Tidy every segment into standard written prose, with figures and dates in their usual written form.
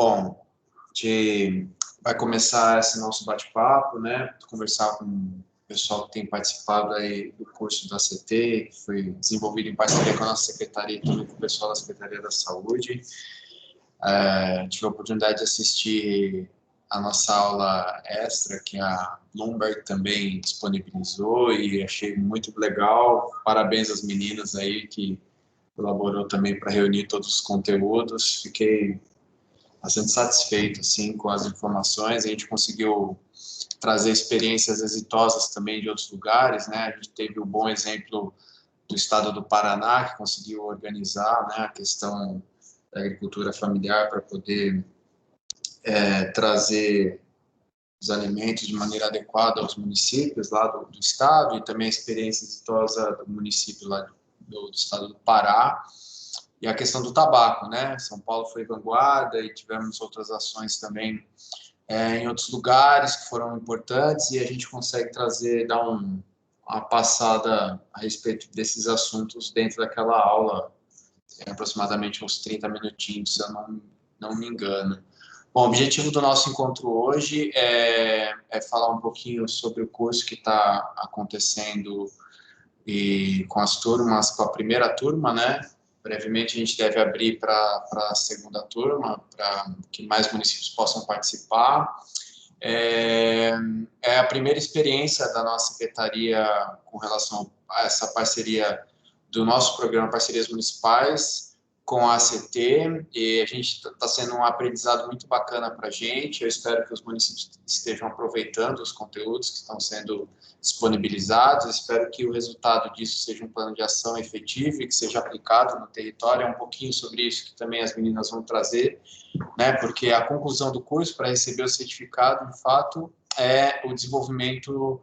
Bom, a gente vai começar esse nosso bate-papo, né? Conversar com o pessoal que tem participado aí do curso da CT, que foi desenvolvido em parceria com a nossa secretaria e também com o pessoal da Secretaria da Saúde. Tive a oportunidade de assistir a nossa aula extra, que a Bloomberg também disponibilizou, e achei muito legal. Parabéns às meninas aí que colaborou também para reunir todos os conteúdos. Fiquei bastante satisfeito assim, com as informações. A gente conseguiu trazer experiências exitosas também de outros lugares, né? A gente teve um bom exemplo do estado do Paraná, que conseguiu organizar, né, a questão da agricultura familiar para poder trazer os alimentos de maneira adequada aos municípios lá do estado, e também a experiência exitosa do município lá do estado do Pará. E a questão do tabaco, né? São Paulo foi vanguarda e tivemos outras ações também em outros lugares que foram importantes, e a gente consegue trazer, dar uma passada a respeito desses assuntos dentro daquela aula, aproximadamente uns 30 minutinhos, se eu não me engano. Bom, o objetivo do nosso encontro hoje é falar um pouquinho sobre o curso que está acontecendo e com as turmas, com a primeira turma, né? Brevemente a gente deve abrir para a segunda turma, para que mais municípios possam participar. É a primeira experiência da nossa secretaria com relação a essa parceria do nosso programa Parcerias Municipais com a ACT, e a gente está sendo um aprendizado muito bacana para a gente. Eu espero que os municípios estejam aproveitando os conteúdos que estão sendo disponibilizados. Espero que o resultado disso seja um plano de ação efetivo e que seja aplicado no território. É um pouquinho sobre isso que também as meninas vão trazer, né? Porque a conclusão do curso para receber o certificado, de fato, é o desenvolvimento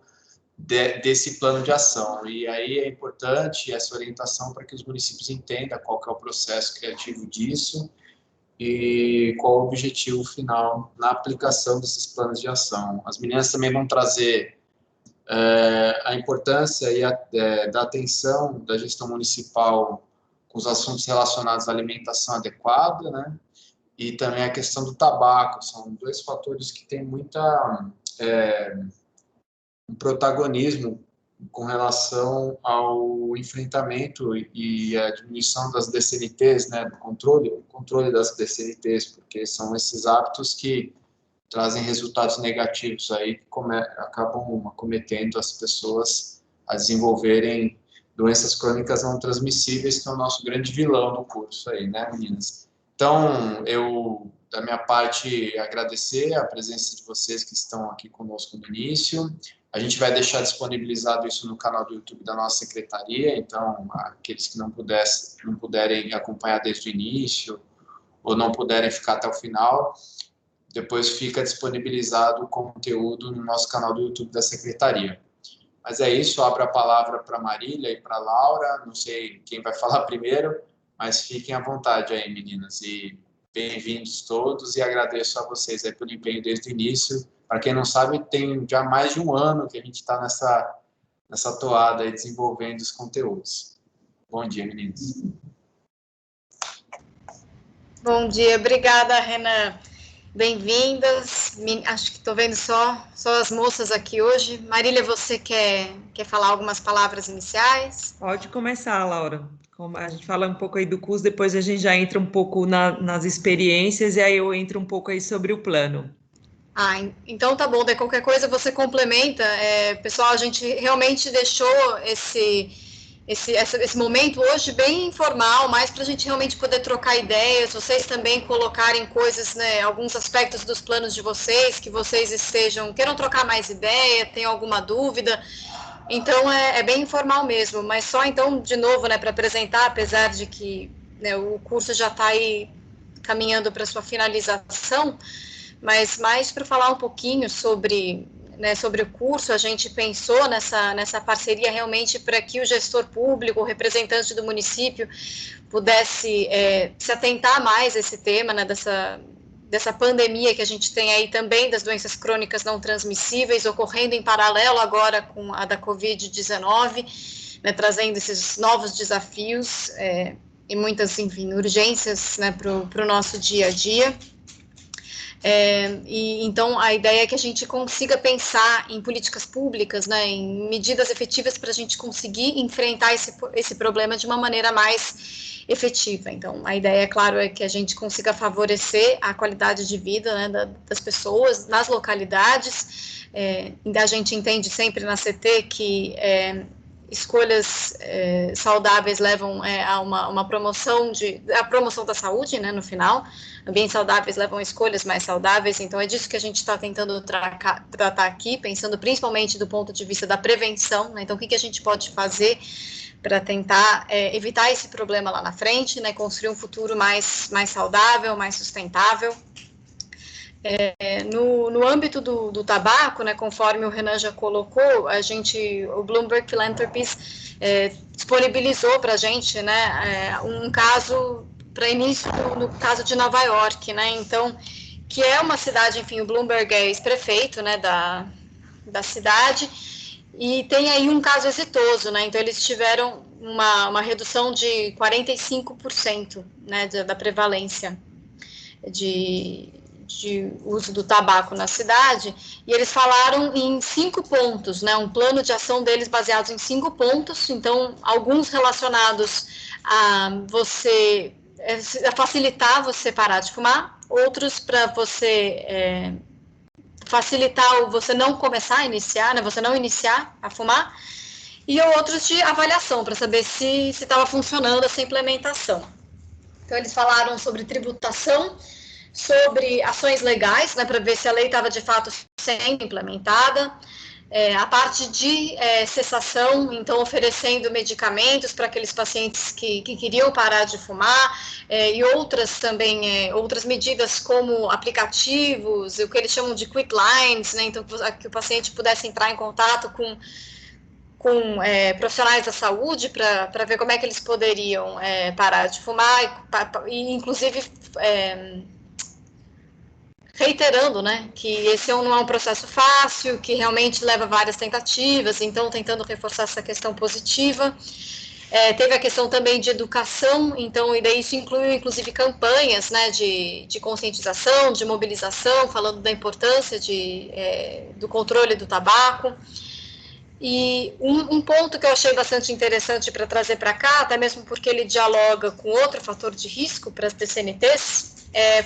desse plano de ação. E aí é importante essa orientação para que os municípios entendam qual que é o processo criativo disso e qual o objetivo final na aplicação desses planos de ação. As meninas também vão trazer a importância da atenção da gestão municipal com os assuntos relacionados à alimentação adequada, né? E também a questão do tabaco. São dois fatores que têm um protagonismo com relação ao enfrentamento e à diminuição das DCNTs, né, do controle das DCNTs, porque são esses hábitos que trazem resultados negativos aí, que acabam acometendo as pessoas a desenvolverem doenças crônicas não transmissíveis, que é o nosso grande vilão no curso aí, né, meninas? Então, eu, da minha parte, agradecer a presença de vocês que estão aqui conosco no início. A gente vai deixar disponibilizado isso no canal do YouTube da nossa secretaria, então aqueles que não puderem acompanhar desde o início ou não puderem ficar até o final, depois fica disponibilizado o conteúdo no nosso canal do YouTube da secretaria. Mas é isso, abro a palavra para a Marília e para a Laura, não sei quem vai falar primeiro, mas fiquem à vontade aí, meninas, e bem-vindos todos, e agradeço a vocês aí pelo empenho desde o início. Para quem não sabe, tem já mais de um ano que a gente está nessa toada aí desenvolvendo os conteúdos. Bom dia, meninos. Bom dia, obrigada, Renan. Bem-vindas. Acho que estou vendo só as moças aqui hoje. Marília, você quer falar algumas palavras iniciais? Pode começar, Laura. A gente fala um pouco aí do curso, depois a gente já entra um pouco nas experiências, e aí eu entro um pouco aí sobre o plano. Então tá bom, daí qualquer coisa você complementa. Pessoal, a gente realmente deixou esse momento hoje bem informal, mais para a gente realmente poder trocar ideias, vocês também colocarem coisas, né, alguns aspectos dos planos de vocês, que vocês queiram trocar mais ideia, tenham alguma dúvida. Então é bem informal mesmo, mas só então, de novo, né, para apresentar, apesar de que, né, o curso já está aí caminhando para sua finalização, mas mais para falar um pouquinho sobre o curso. A gente pensou nessa parceria realmente para que o gestor público, o representante do município, pudesse se atentar mais a esse tema, né, dessa pandemia que a gente tem aí também, das doenças crônicas não transmissíveis, ocorrendo em paralelo agora com a da Covid-19, né, trazendo esses novos desafios e muitas, enfim, urgências, né, para o nosso dia a dia. E então a ideia é que a gente consiga pensar em políticas públicas, né, em medidas efetivas para a gente conseguir enfrentar esse problema de uma maneira mais efetiva. Então a ideia, claro, é que a gente consiga favorecer a qualidade de vida, né, das pessoas nas localidades. A gente entende sempre na CT que escolhas saudáveis levam a uma promoção da saúde, né, no final. Ambientes saudáveis levam a escolhas mais saudáveis, então é disso que a gente está tentando tratar aqui, pensando principalmente do ponto de vista da prevenção, né? Então o que a gente pode fazer para tentar evitar esse problema lá na frente, né? Construir um futuro mais saudável, mais sustentável. No âmbito do tabaco, né, conforme o Renan já colocou, o Bloomberg Philanthropies disponibilizou para a gente, né, um caso para início no caso de Nova York, né, então, que é uma cidade, enfim, o Bloomberg é ex-prefeito, né, da cidade, e tem aí um caso exitoso, né, então eles tiveram uma redução de 45%, né, da prevalência de uso do tabaco na cidade, e eles falaram em 5 pontos, né, um plano de ação deles baseado em 5 pontos, então, alguns relacionados a facilitar você parar de fumar, outros para você facilitar você não começar a iniciar, né, você não iniciar a fumar, e outros de avaliação, para saber se estava funcionando essa implementação. Então, eles falaram sobre tributação, sobre ações legais, né, para ver se a lei estava de fato sendo implementada, a parte de cessação, então oferecendo medicamentos para aqueles pacientes que queriam parar de fumar, e outras também, outras medidas como aplicativos, o que eles chamam de quick lines, né, então que o paciente pudesse entrar em contato com profissionais da saúde para ver como é que eles poderiam parar de fumar, e inclusive reiterando, né, que esse não é um processo fácil, que realmente leva várias tentativas, então tentando reforçar essa questão positiva. Teve a questão também de educação, então, e daí isso inclui, inclusive, campanhas, né, de conscientização, de mobilização, falando da importância do controle do tabaco. E um ponto que eu achei bastante interessante para trazer para cá, até mesmo porque ele dialoga com outro fator de risco para as DCNTs,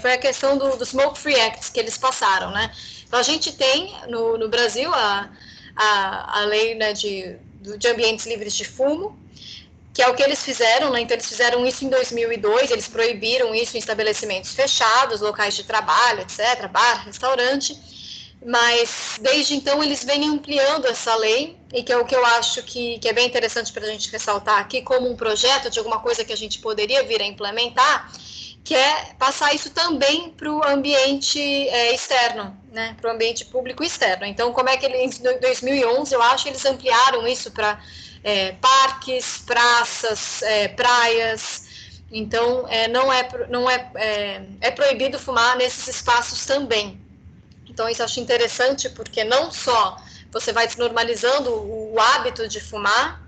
foi a questão do Smoke Free Act que eles passaram, né? Então, a gente tem no Brasil a lei, né, de ambientes livres de fumo, que é o que eles fizeram, né? Então, eles fizeram isso em 2002, eles proibiram isso em estabelecimentos fechados, locais de trabalho, etc., bar, restaurante, mas desde então eles vêm ampliando essa lei, e que é o que eu acho que é bem interessante para a gente ressaltar aqui como um projeto de alguma coisa que a gente poderia vir a implementar, que é passar isso também para o ambiente externo, né, para o ambiente público externo. Então, como é que em 2011, eu acho, eles ampliaram isso para parques, praças, praias. Então, é proibido fumar nesses espaços também. Então, isso eu acho interessante, porque não só você vai desnormalizando o hábito de fumar,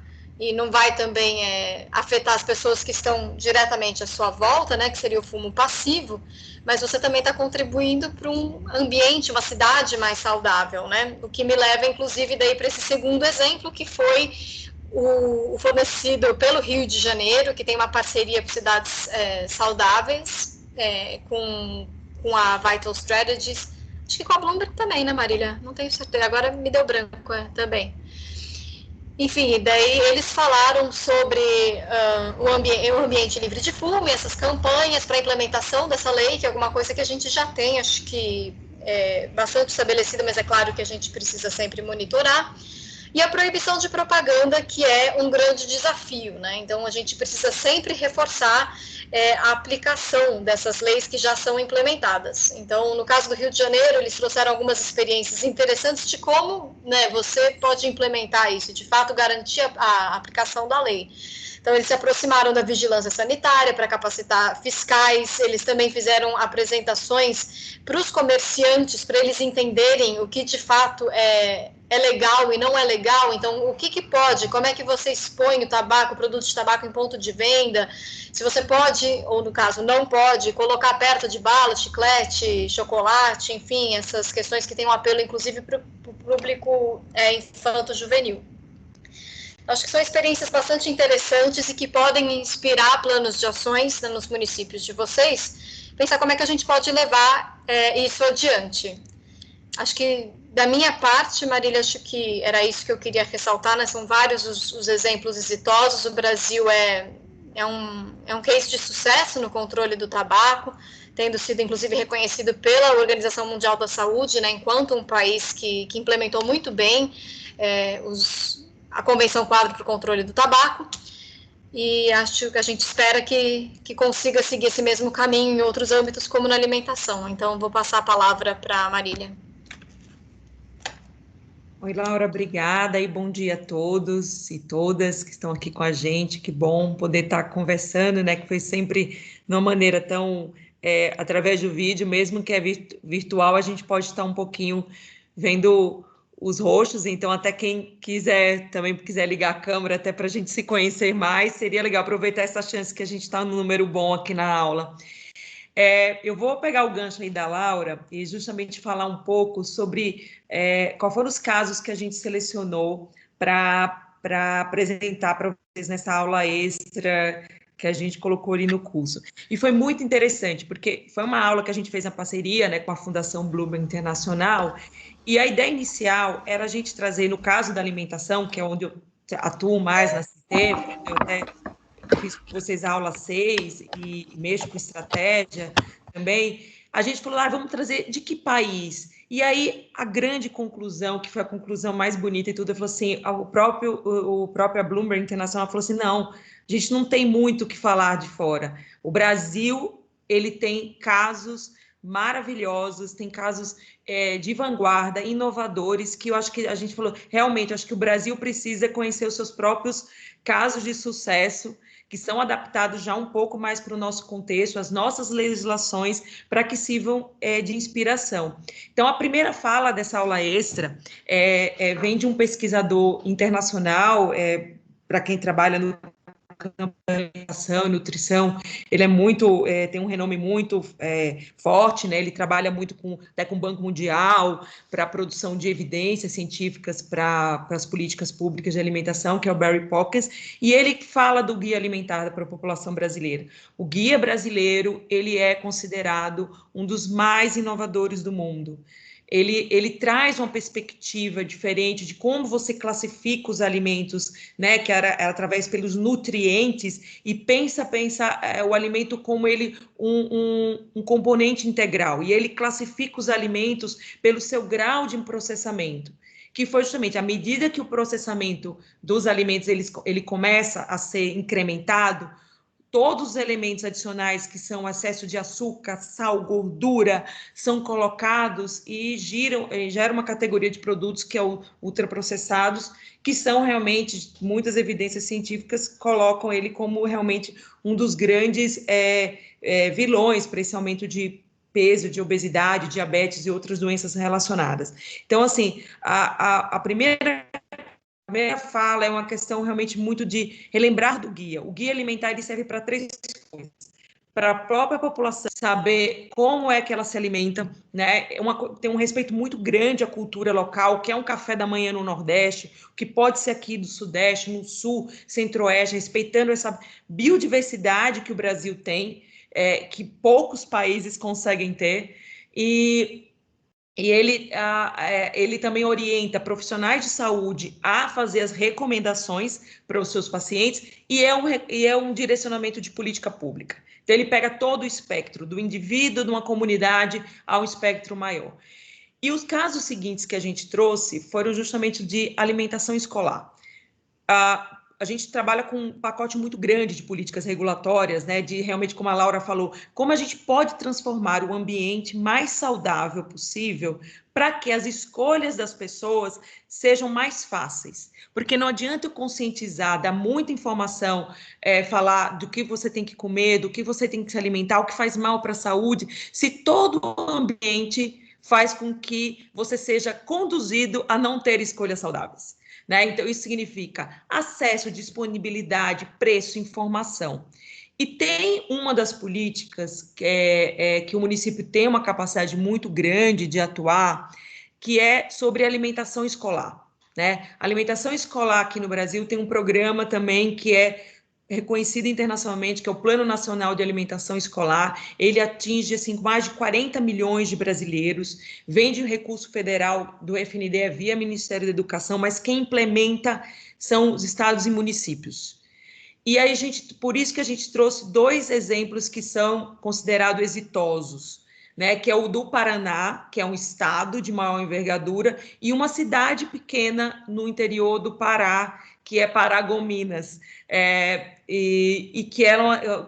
e não vai também afetar as pessoas que estão diretamente à sua volta, né, que seria o fumo passivo, mas você também está contribuindo para um ambiente, uma cidade mais saudável, né, o que me leva, inclusive, daí para esse segundo exemplo, que foi o fornecido pelo Rio de Janeiro, que tem uma parceria com cidades saudáveis, com a Vital Strategies, acho que com a Bloomberg também, né, Marília? Não tenho certeza, agora me deu branco também. Enfim, daí eles falaram sobre o ambiente livre de fumo e essas campanhas para a implementação dessa lei, que é alguma coisa que a gente já tem, acho que bastante estabelecida, mas é claro que a gente precisa sempre monitorar. E a proibição de propaganda, que é um grande desafio, né? Então, a gente precisa sempre reforçar a aplicação dessas leis que já são implementadas. Então, no caso do Rio de Janeiro, eles trouxeram algumas experiências interessantes de como, né, você pode implementar isso, de fato, garantir a aplicação da lei. Então, eles se aproximaram da vigilância sanitária para capacitar fiscais, eles também fizeram apresentações para os comerciantes, para eles entenderem o que de fato é legal e não é legal. Então, o que pode, como é que você expõe o tabaco, o produto de tabaco em ponto de venda, se você pode, ou no caso não pode, colocar perto de bala, chiclete, chocolate, enfim, essas questões que têm um apelo, inclusive, para o público infanto-juvenil. Acho que são experiências bastante interessantes e que podem inspirar planos de ações, né, nos municípios de vocês, pensar como é que a gente pode levar isso adiante. Acho que, da minha parte, Marília, acho que era isso que eu queria ressaltar, né? São vários os exemplos exitosos. O Brasil é um case de sucesso no controle do tabaco, tendo sido, inclusive, reconhecido pela Organização Mundial da Saúde, né, enquanto um país que implementou muito bem a Convenção Quadro para o Controle do Tabaco, e acho que a gente espera que consiga seguir esse mesmo caminho em outros âmbitos, como na alimentação. Então, vou passar a palavra para a Marília. Oi, Laura, obrigada e bom dia a todos e todas que estão aqui com a gente. Que bom poder estar conversando, né? Que foi sempre de uma maneira tão através do vídeo, mesmo que é virtual, a gente pode estar um pouquinho vendo os rostos. Então, até quem também quiser ligar a câmera, até para a gente se conhecer mais, seria legal aproveitar essa chance que a gente está no número bom aqui na aula. Eu vou pegar o gancho aí da Laura e justamente falar um pouco sobre quais foram os casos que a gente selecionou para apresentar para vocês nessa aula extra que a gente colocou ali no curso. E foi muito interessante, porque foi uma aula que a gente fez na parceria, né, com a Fundação Bloomberg Internacional, e a ideia inicial era a gente trazer, no caso da alimentação, que é onde eu atuo mais na CT, eu até fiz com vocês a aula 6 e mexo com estratégia também, a gente falou, vamos trazer de que país? E aí, a grande conclusão, que foi a conclusão mais bonita e tudo, falou assim, o próprio Bloomberg Internacional falou assim, não, a gente não tem muito o que falar de fora. O Brasil, ele tem casos maravilhosos, tem casos de vanguarda, inovadores, que eu acho que a gente falou, realmente, eu acho que o Brasil precisa conhecer os seus próprios casos de sucesso, que são adaptados já um pouco mais para o nosso contexto, as nossas legislações, para que sirvam de inspiração. Então, a primeira fala dessa aula extra vem de um pesquisador internacional, para quem trabalha no campo da alimentação e nutrição, ele tem um renome muito forte, né? Ele trabalha muito até com o Banco Mundial para a produção de evidências científicas para as políticas públicas de alimentação, que é o Barry Pockens, e ele fala do Guia Alimentar para a população brasileira. O Guia brasileiro, ele é considerado um dos mais inovadores do mundo. Ele traz uma perspectiva diferente de como você classifica os alimentos, né, que era através pelos nutrientes, e pensa o alimento como ele um componente integral, e ele classifica os alimentos pelo seu grau de processamento, que foi justamente à medida que o processamento dos alimentos ele começa a ser incrementado, todos os elementos adicionais que são excesso de açúcar, sal, gordura, são colocados e gera uma categoria de produtos que é o ultraprocessados, que são realmente, muitas evidências científicas colocam ele como realmente um dos grandes vilões para esse aumento de peso, de obesidade, diabetes e outras doenças relacionadas. Então, assim, a primeira fala é uma questão realmente muito de relembrar do guia. O guia alimentar ele serve para 3 coisas. Para a própria população saber como é que ela se alimenta, né? Tem um respeito muito grande à cultura local, o que é um café da manhã no Nordeste, o que pode ser aqui do Sudeste, no Sul, Centro-Oeste, respeitando essa biodiversidade que o Brasil tem, que poucos países conseguem ter, e ele também orienta profissionais de saúde a fazer as recomendações para os seus pacientes, e é um direcionamento de política pública. Então, ele pega todo o espectro, do indivíduo, de uma comunidade, a um espectro maior. E os casos seguintes que a gente trouxe foram justamente de alimentação escolar. a gente trabalha com um pacote muito grande de políticas regulatórias, né, de realmente, como a Laura falou, como a gente pode transformar o ambiente mais saudável possível para que as escolhas das pessoas sejam mais fáceis. Porque não adianta eu conscientizar, dar muita informação, falar do que você tem que comer, do que você tem que se alimentar, o que faz mal para a saúde, se todo o ambiente faz com que você seja conduzido a não ter escolhas saudáveis, né? Então, isso significa acesso, disponibilidade, preço, informação. E tem uma das políticas que o município tem uma capacidade muito grande de atuar, que é sobre alimentação escolar, né? A alimentação escolar aqui no Brasil tem um programa também que é reconhecido internacionalmente, que é o Plano Nacional de Alimentação Escolar. Ele atinge assim, mais de 40 milhões de brasileiros, vem de um recurso federal do FNDE via Ministério da Educação, mas quem implementa são os estados e municípios. E aí, por isso que a gente trouxe 2 exemplos que são considerados exitosos, né? Que é o do Paraná, que é um estado de maior envergadura, e uma cidade pequena no interior do Pará, que é Paragominas,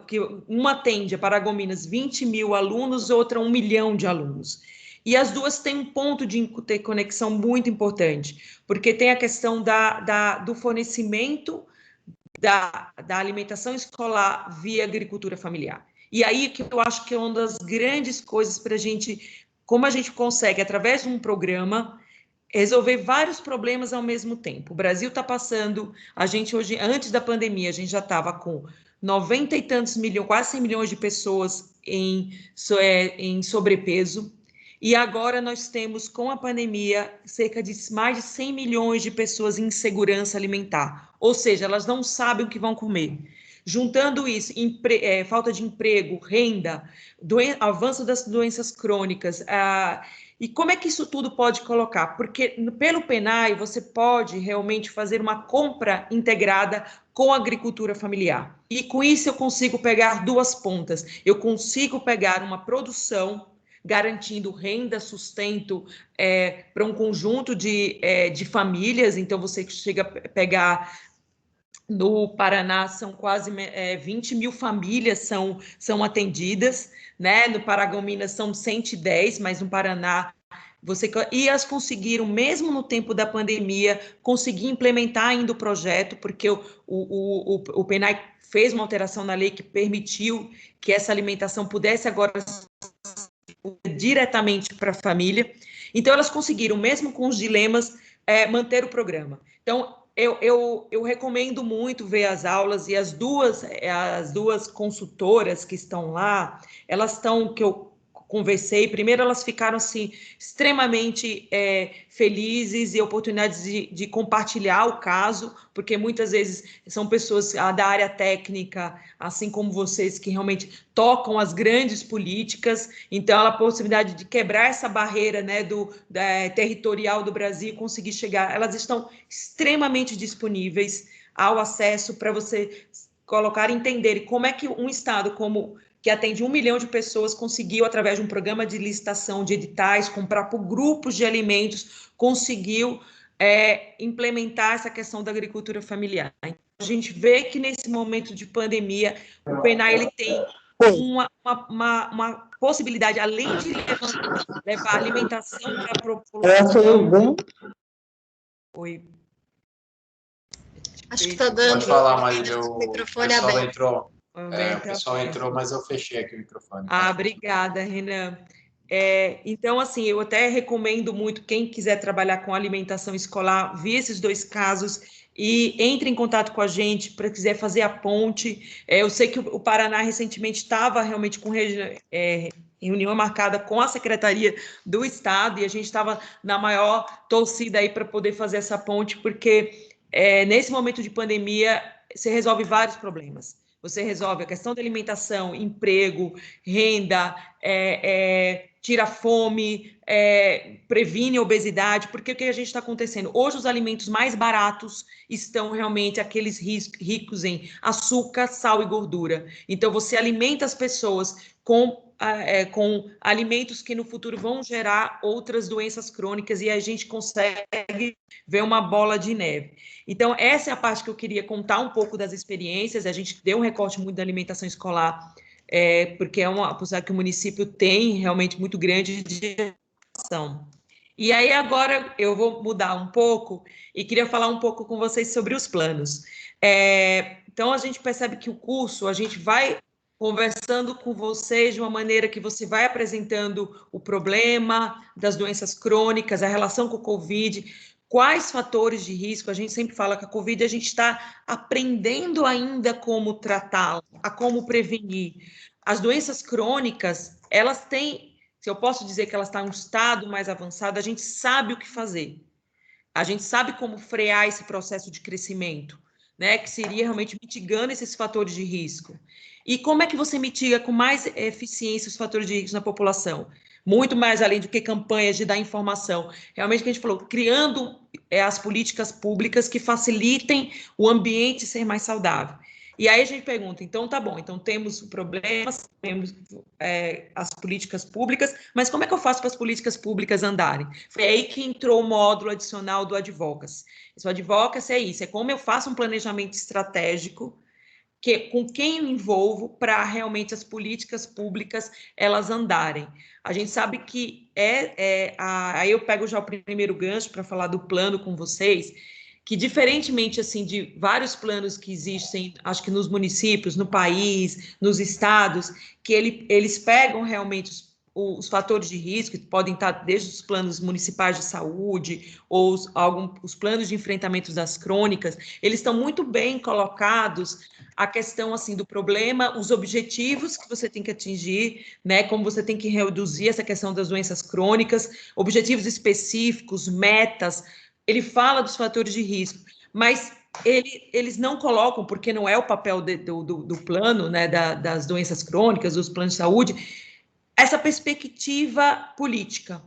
que uma atende a Paragominas 20 mil alunos, outra 1 milhão de alunos. E as duas têm um ponto de interconexão muito importante, porque tem a questão do fornecimento da alimentação escolar via agricultura familiar. E aí que eu acho que é uma das grandes coisas para a gente, como a gente consegue, através de um programa, resolver vários problemas ao mesmo tempo. O Brasil está passando, a gente hoje, antes da pandemia, a gente já estava com 90 e tantos milhões, quase 100 milhões de pessoas em sobrepeso, e agora nós temos, com a pandemia, cerca de mais de 100 milhões de pessoas em insegurança alimentar, ou seja, elas não sabem o que vão comer. Juntando isso, falta de emprego, renda, avanço das doenças crônicas, e como é que isso tudo pode colocar? Porque pelo PENAI você pode realmente fazer uma compra integrada com a agricultura familiar. E com isso eu consigo pegar 2 pontas. Eu consigo pegar uma produção garantindo renda, sustento para um conjunto de famílias. Então você chega a pegar... No Paraná, são quase 20 mil famílias são atendidas, né? No Paragominas são 110, mas no Paraná e elas conseguiram, mesmo no tempo da pandemia, conseguir implementar ainda o projeto, porque o PENAI fez uma alteração na lei que permitiu que essa alimentação pudesse agora diretamente para a família. Então, elas conseguiram, mesmo com os dilemas, manter o programa. Então, eu recomendo muito ver as aulas, e as duas consultoras que estão lá, que eu conversei, primeiro elas ficaram assim, extremamente felizes e oportunidades de compartilhar o caso, porque muitas vezes são pessoas da área técnica, assim como vocês, que realmente tocam as grandes políticas. Então a possibilidade de quebrar essa barreira, né, territorial do Brasil e conseguir chegar, elas estão extremamente disponíveis ao acesso para você colocar e entender como é que um estado que atende 1 milhão de pessoas, conseguiu, através de um programa de licitação de editais, comprar por grupos de alimentos, conseguiu implementar essa questão da agricultura familiar. Então, a gente vê que nesse momento de pandemia, o PENAI ele tem uma possibilidade, além de levar alimentação para a população... Oi. Acho que está dando... Pode falar, Marília, o microfone aberto. Entrou. O pessoal entrou, mas eu fechei aqui o microfone. Obrigada, Renan. Então, assim, eu até recomendo muito, quem quiser trabalhar com alimentação escolar, ver esses 2 casos e entre em contato com a gente para quiser fazer a ponte. Eu sei que o Paraná recentemente estava realmente com reunião marcada com a Secretaria do Estado, e a gente estava na maior torcida aí para poder fazer essa ponte, porque nesse momento de pandemia você resolve vários problemas. Você resolve a questão da alimentação, emprego, renda, tira fome, previne a obesidade, porque o que a gente está acontecendo? Hoje os alimentos mais baratos estão realmente aqueles ricos em açúcar, sal e gordura. Então você alimenta as pessoas com com alimentos que no futuro vão gerar outras doenças crônicas e a gente consegue ver uma bola de neve. Então, essa é a parte que eu queria contar um pouco das experiências. A gente deu um recorte muito da alimentação escolar, porque é uma possibilidade que o município tem realmente muito grande de ação. E aí, agora, eu vou mudar um pouco e queria falar um pouco com vocês sobre os planos. Então, a gente percebe que o curso, a gente vai conversando com vocês de uma maneira que você vai apresentando o problema das doenças crônicas, a relação com o Covid, quais fatores de risco. A gente sempre fala que a Covid, a gente está aprendendo ainda como tratá-la, a como prevenir. As doenças crônicas, elas têm, se eu posso dizer que elas estão em um estado mais avançado, a gente sabe o que fazer. A gente sabe como frear esse processo de crescimento, né? Que seria realmente mitigando esses fatores de risco. E como é que você mitiga com mais eficiência os fatores de risco na população? Muito mais além do que campanhas de dar informação. Realmente, o que a gente falou, criando as políticas públicas que facilitem o ambiente ser mais saudável. E aí a gente pergunta, então tá bom, então temos problemas, temos as políticas públicas, mas como é que eu faço para as políticas públicas andarem? Foi aí que entrou o módulo adicional do Advocacy. O Advocacy é isso, é como eu faço um planejamento estratégico, com quem eu envolvo para realmente as políticas públicas elas andarem. A gente sabe que aí eu pego já o primeiro gancho para falar do plano com vocês, que diferentemente assim de vários planos que existem, acho que nos municípios, no país, nos estados, que eles pegam realmente os fatores de risco, que podem estar desde os planos municipais de saúde ou os planos de enfrentamento das crônicas, eles estão muito bem colocados a questão assim do problema, os objetivos que você tem que atingir, né, como você tem que reduzir essa questão das doenças crônicas, objetivos específicos, metas. Ele fala dos fatores de risco, mas eles não colocam, porque não é o papel do plano, né, das doenças crônicas, dos planos de saúde, essa perspectiva política.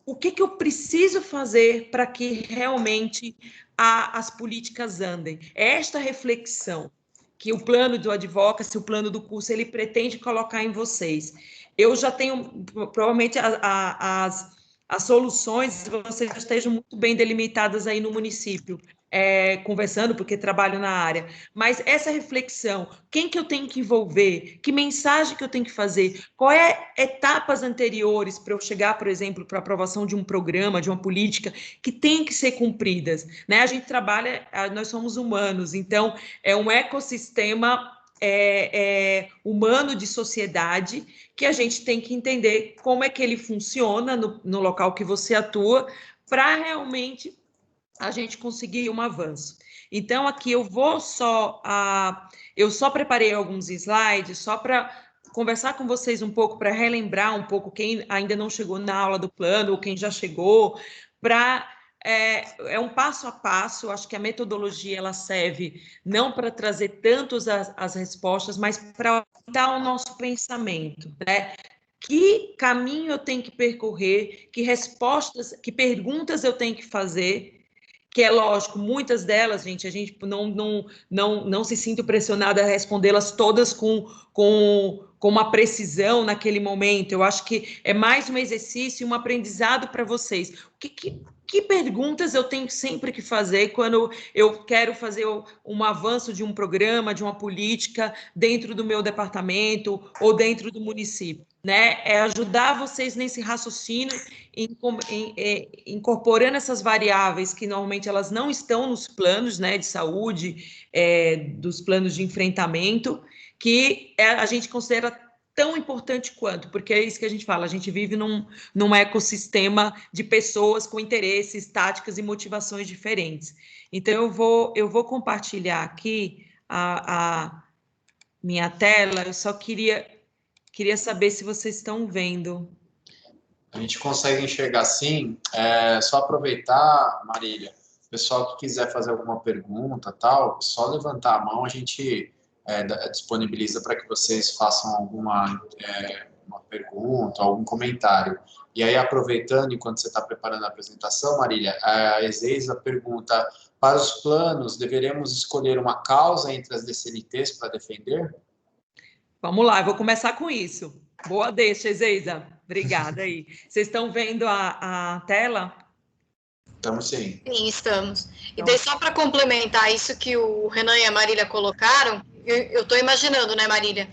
O que eu preciso fazer para que realmente as políticas andem? É esta reflexão que o plano do Advocacy, o plano do curso, ele pretende colocar em vocês. Eu já tenho, provavelmente, as soluções, vocês estejam muito bem delimitadas aí no município, conversando, porque trabalho na área, mas essa reflexão, quem que eu tenho que envolver, que mensagem que eu tenho que fazer, qual etapas anteriores para eu chegar, por exemplo, para a aprovação de um programa, de uma política, que tem que ser cumpridas, né? A gente trabalha, nós somos humanos, então é um ecossistema humano de sociedade que a gente tem que entender como é que ele funciona no local que você atua para realmente a gente conseguir um avanço. Então, aqui eu só preparei alguns slides só para conversar com vocês um pouco, para relembrar um pouco quem ainda não chegou na aula do plano, ou quem já chegou, é um passo a passo. Acho que a metodologia ela serve não para trazer tantos as respostas, mas para aumentar o nosso pensamento, né? Que caminho eu tenho que percorrer, que perguntas eu tenho que fazer, que é lógico, muitas delas, gente, a gente não se sinta pressionada a respondê-las todas com uma precisão naquele momento. Eu acho que é mais um exercício, um aprendizado para vocês. Que perguntas eu tenho sempre que fazer quando eu quero fazer um avanço de um programa, de uma política dentro do meu departamento ou dentro do município, né? É ajudar vocês nesse raciocínio, incorporando essas variáveis que normalmente elas não estão nos planos, né, de saúde, dos planos de enfrentamento, que a gente considera tão importante quanto, porque é isso que a gente fala, a gente vive num ecossistema de pessoas com interesses, táticas e motivações diferentes. Então, eu vou compartilhar aqui a minha tela. Eu só queria saber se vocês estão vendo. A gente consegue enxergar sim. Só aproveitar, Marília, o pessoal que quiser fazer alguma pergunta, tal, só levantar a mão, a gente disponibiliza para que vocês façam alguma uma pergunta, algum comentário. E aí, aproveitando, enquanto você está preparando a apresentação, Marília, a Ezeisa pergunta, para os planos, deveremos escolher uma causa entre as DCNTs para defender? Vamos lá, eu vou começar com isso. Boa deixa, Ezeida. Obrigada aí. Vocês estão vendo a tela? Estamos sim. Sim, estamos. E Então, daí, só para complementar isso que o Renan e a Marília colocaram, eu estou imaginando, né, Marília,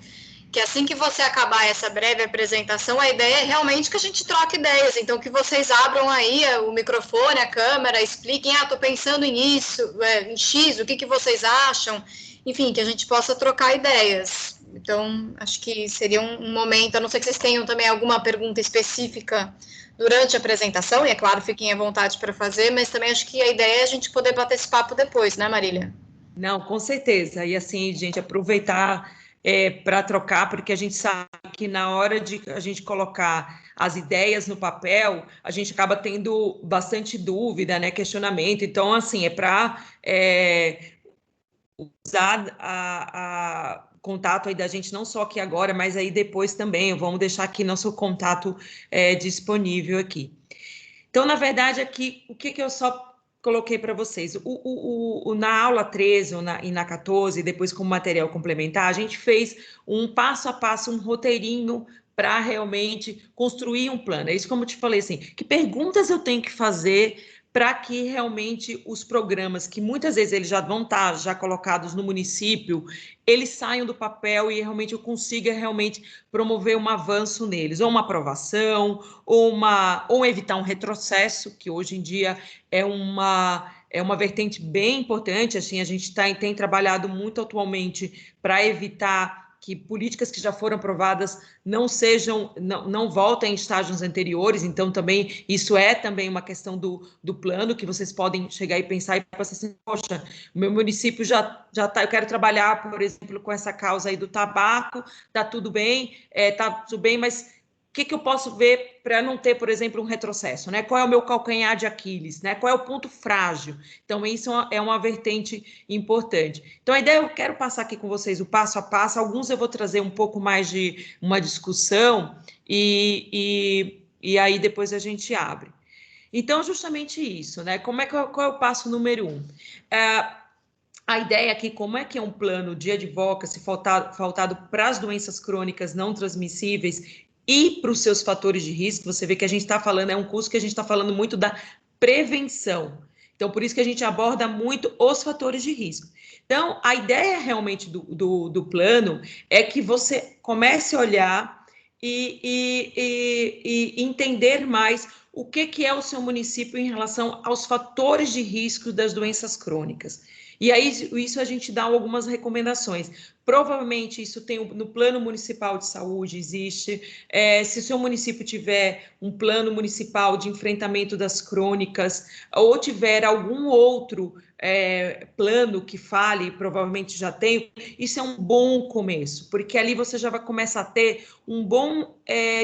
que assim que você acabar essa breve apresentação, a ideia é realmente que a gente troque ideias. Então, que vocês abram aí o microfone, a câmera, expliquem, estou pensando nisso, em X, o que vocês acham? Enfim, que a gente possa trocar ideias. Então, acho que seria um momento, a não ser que vocês tenham também alguma pergunta específica durante a apresentação, e é claro, fiquem à vontade para fazer, mas também acho que a ideia é a gente poder bater esse papo depois, né, Marília? não, com certeza. E assim, gente, aproveitar para trocar, porque a gente sabe que na hora de a gente colocar as ideias no papel, a gente acaba tendo bastante dúvida, né, questionamento. Então, assim, é para usar a contato aí da gente, não só aqui agora, mas aí depois também. Vamos deixar aqui nosso contato disponível aqui. Então, na verdade, aqui, o que eu só coloquei para vocês? Na aula 13 e na 14, depois como material complementar, a gente fez um passo a passo, um roteirinho para realmente construir um plano. É isso como eu te falei, assim, que perguntas eu tenho que fazer para que realmente os programas, que muitas vezes eles já vão estar já colocados no município, eles saiam do papel e realmente eu consiga realmente promover um avanço neles, ou uma aprovação, ou evitar um retrocesso, que hoje em dia é uma vertente bem importante. Assim, a gente tem trabalhado muito atualmente para evitar que políticas que já foram aprovadas não voltem em estágios anteriores. Então, também isso é também uma questão do plano, que vocês podem chegar e pensar e pensar assim, poxa, o meu município já tá, eu quero trabalhar, por exemplo, com essa causa aí do tabaco, tá tudo bem, mas o que eu posso ver para não ter, por exemplo, um retrocesso, né? Qual é o meu calcanhar de Aquiles, né? Qual é o ponto frágil? Então, isso é uma vertente importante. Então, a ideia, eu quero passar aqui com vocês o passo a passo. Alguns eu vou trazer um pouco mais de uma discussão e aí depois a gente abre. Então, justamente isso, né? Qual é o passo número 1? A ideia aqui, como é que é um plano de advocacy faltado para as doenças crônicas não transmissíveis e para os seus fatores de risco. Você vê que a gente está falando, é um curso que a gente está falando muito da prevenção. Então, por isso que a gente aborda muito os fatores de risco. Então, a ideia realmente do plano é que você comece a olhar e entender mais o que é o seu município em relação aos fatores de risco das doenças crônicas. E aí, isso a gente dá algumas recomendações. Provavelmente isso tem no plano municipal de saúde, existe. Se o seu município tiver um plano municipal de enfrentamento das crônicas, ou tiver algum outro plano que fale, provavelmente já tem, isso é um bom começo, porque ali você já vai começar a ter um bom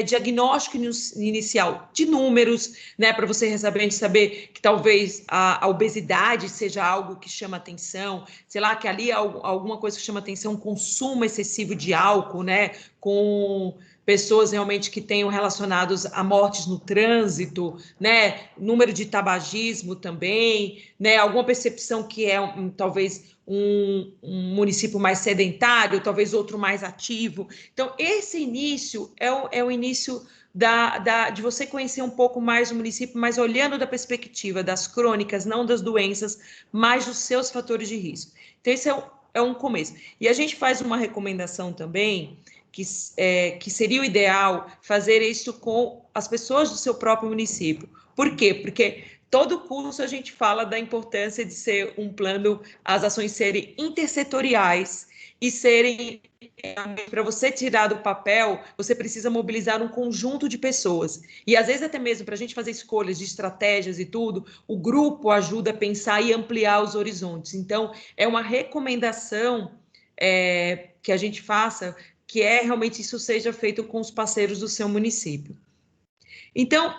diagnóstico inicial de números, né, para você saber que talvez a obesidade seja algo que chama atenção, sei lá, que ali alguma coisa que chama atenção, consumo excessivo de álcool, né, com pessoas realmente que tenham relacionados a mortes no trânsito, né, número de tabagismo também, né, alguma percepção que é talvez um município mais sedentário, talvez outro mais ativo. Então, esse início é o início de você conhecer um pouco mais o município, mas olhando da perspectiva das crônicas, não das doenças, mas dos seus fatores de risco. Então, esse é um começo. E a gente faz uma recomendação também, que seria o ideal fazer isso com as pessoas do seu próprio município. Por quê? Porque todo curso a gente fala da importância de ser um plano, as ações serem intersetoriais e serem, para você tirar do papel, você precisa mobilizar um conjunto de pessoas. E às vezes até mesmo para a gente fazer escolhas de estratégias e tudo, o grupo ajuda a pensar e ampliar os horizontes. Então, é uma recomendação que a gente faça, que realmente isso seja feito com os parceiros do seu município. Então,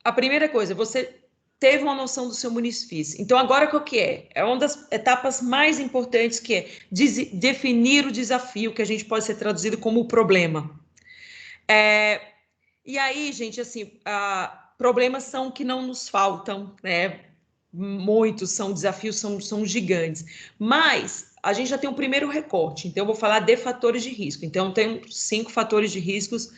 a primeira coisa, você teve uma noção do seu município. Então, agora qual que é? É uma das etapas mais importantes, que é definir o desafio, que a gente pode ser traduzido como o problema. E aí, gente, assim, problemas são que não nos faltam, né? Muitos são desafios, são gigantes. Mas a gente já tem um primeiro recorte, então eu vou falar de fatores de risco. Então, tem 5 fatores de riscos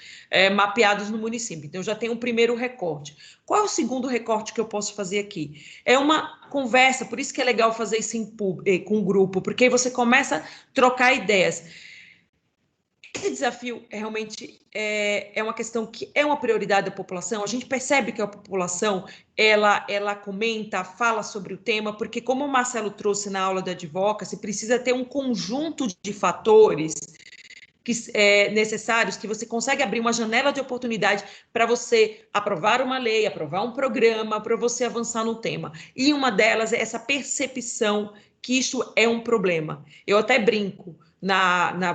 mapeados no município. Então, já tem um primeiro recorte. Qual é o segundo recorte que eu posso fazer aqui? É uma conversa, por isso que é legal fazer isso com um grupo, porque aí você começa a trocar ideias. Esse desafio realmente é uma questão que é uma prioridade da população. A gente percebe que a população ela comenta, fala sobre o tema, porque como o Marcelo trouxe na aula da Advocacy, precisa ter um conjunto de fatores necessários que você consegue abrir uma janela de oportunidade para você aprovar uma lei, aprovar um programa, para você avançar no tema. E uma delas é essa percepção que isso é um problema. Eu até brinco.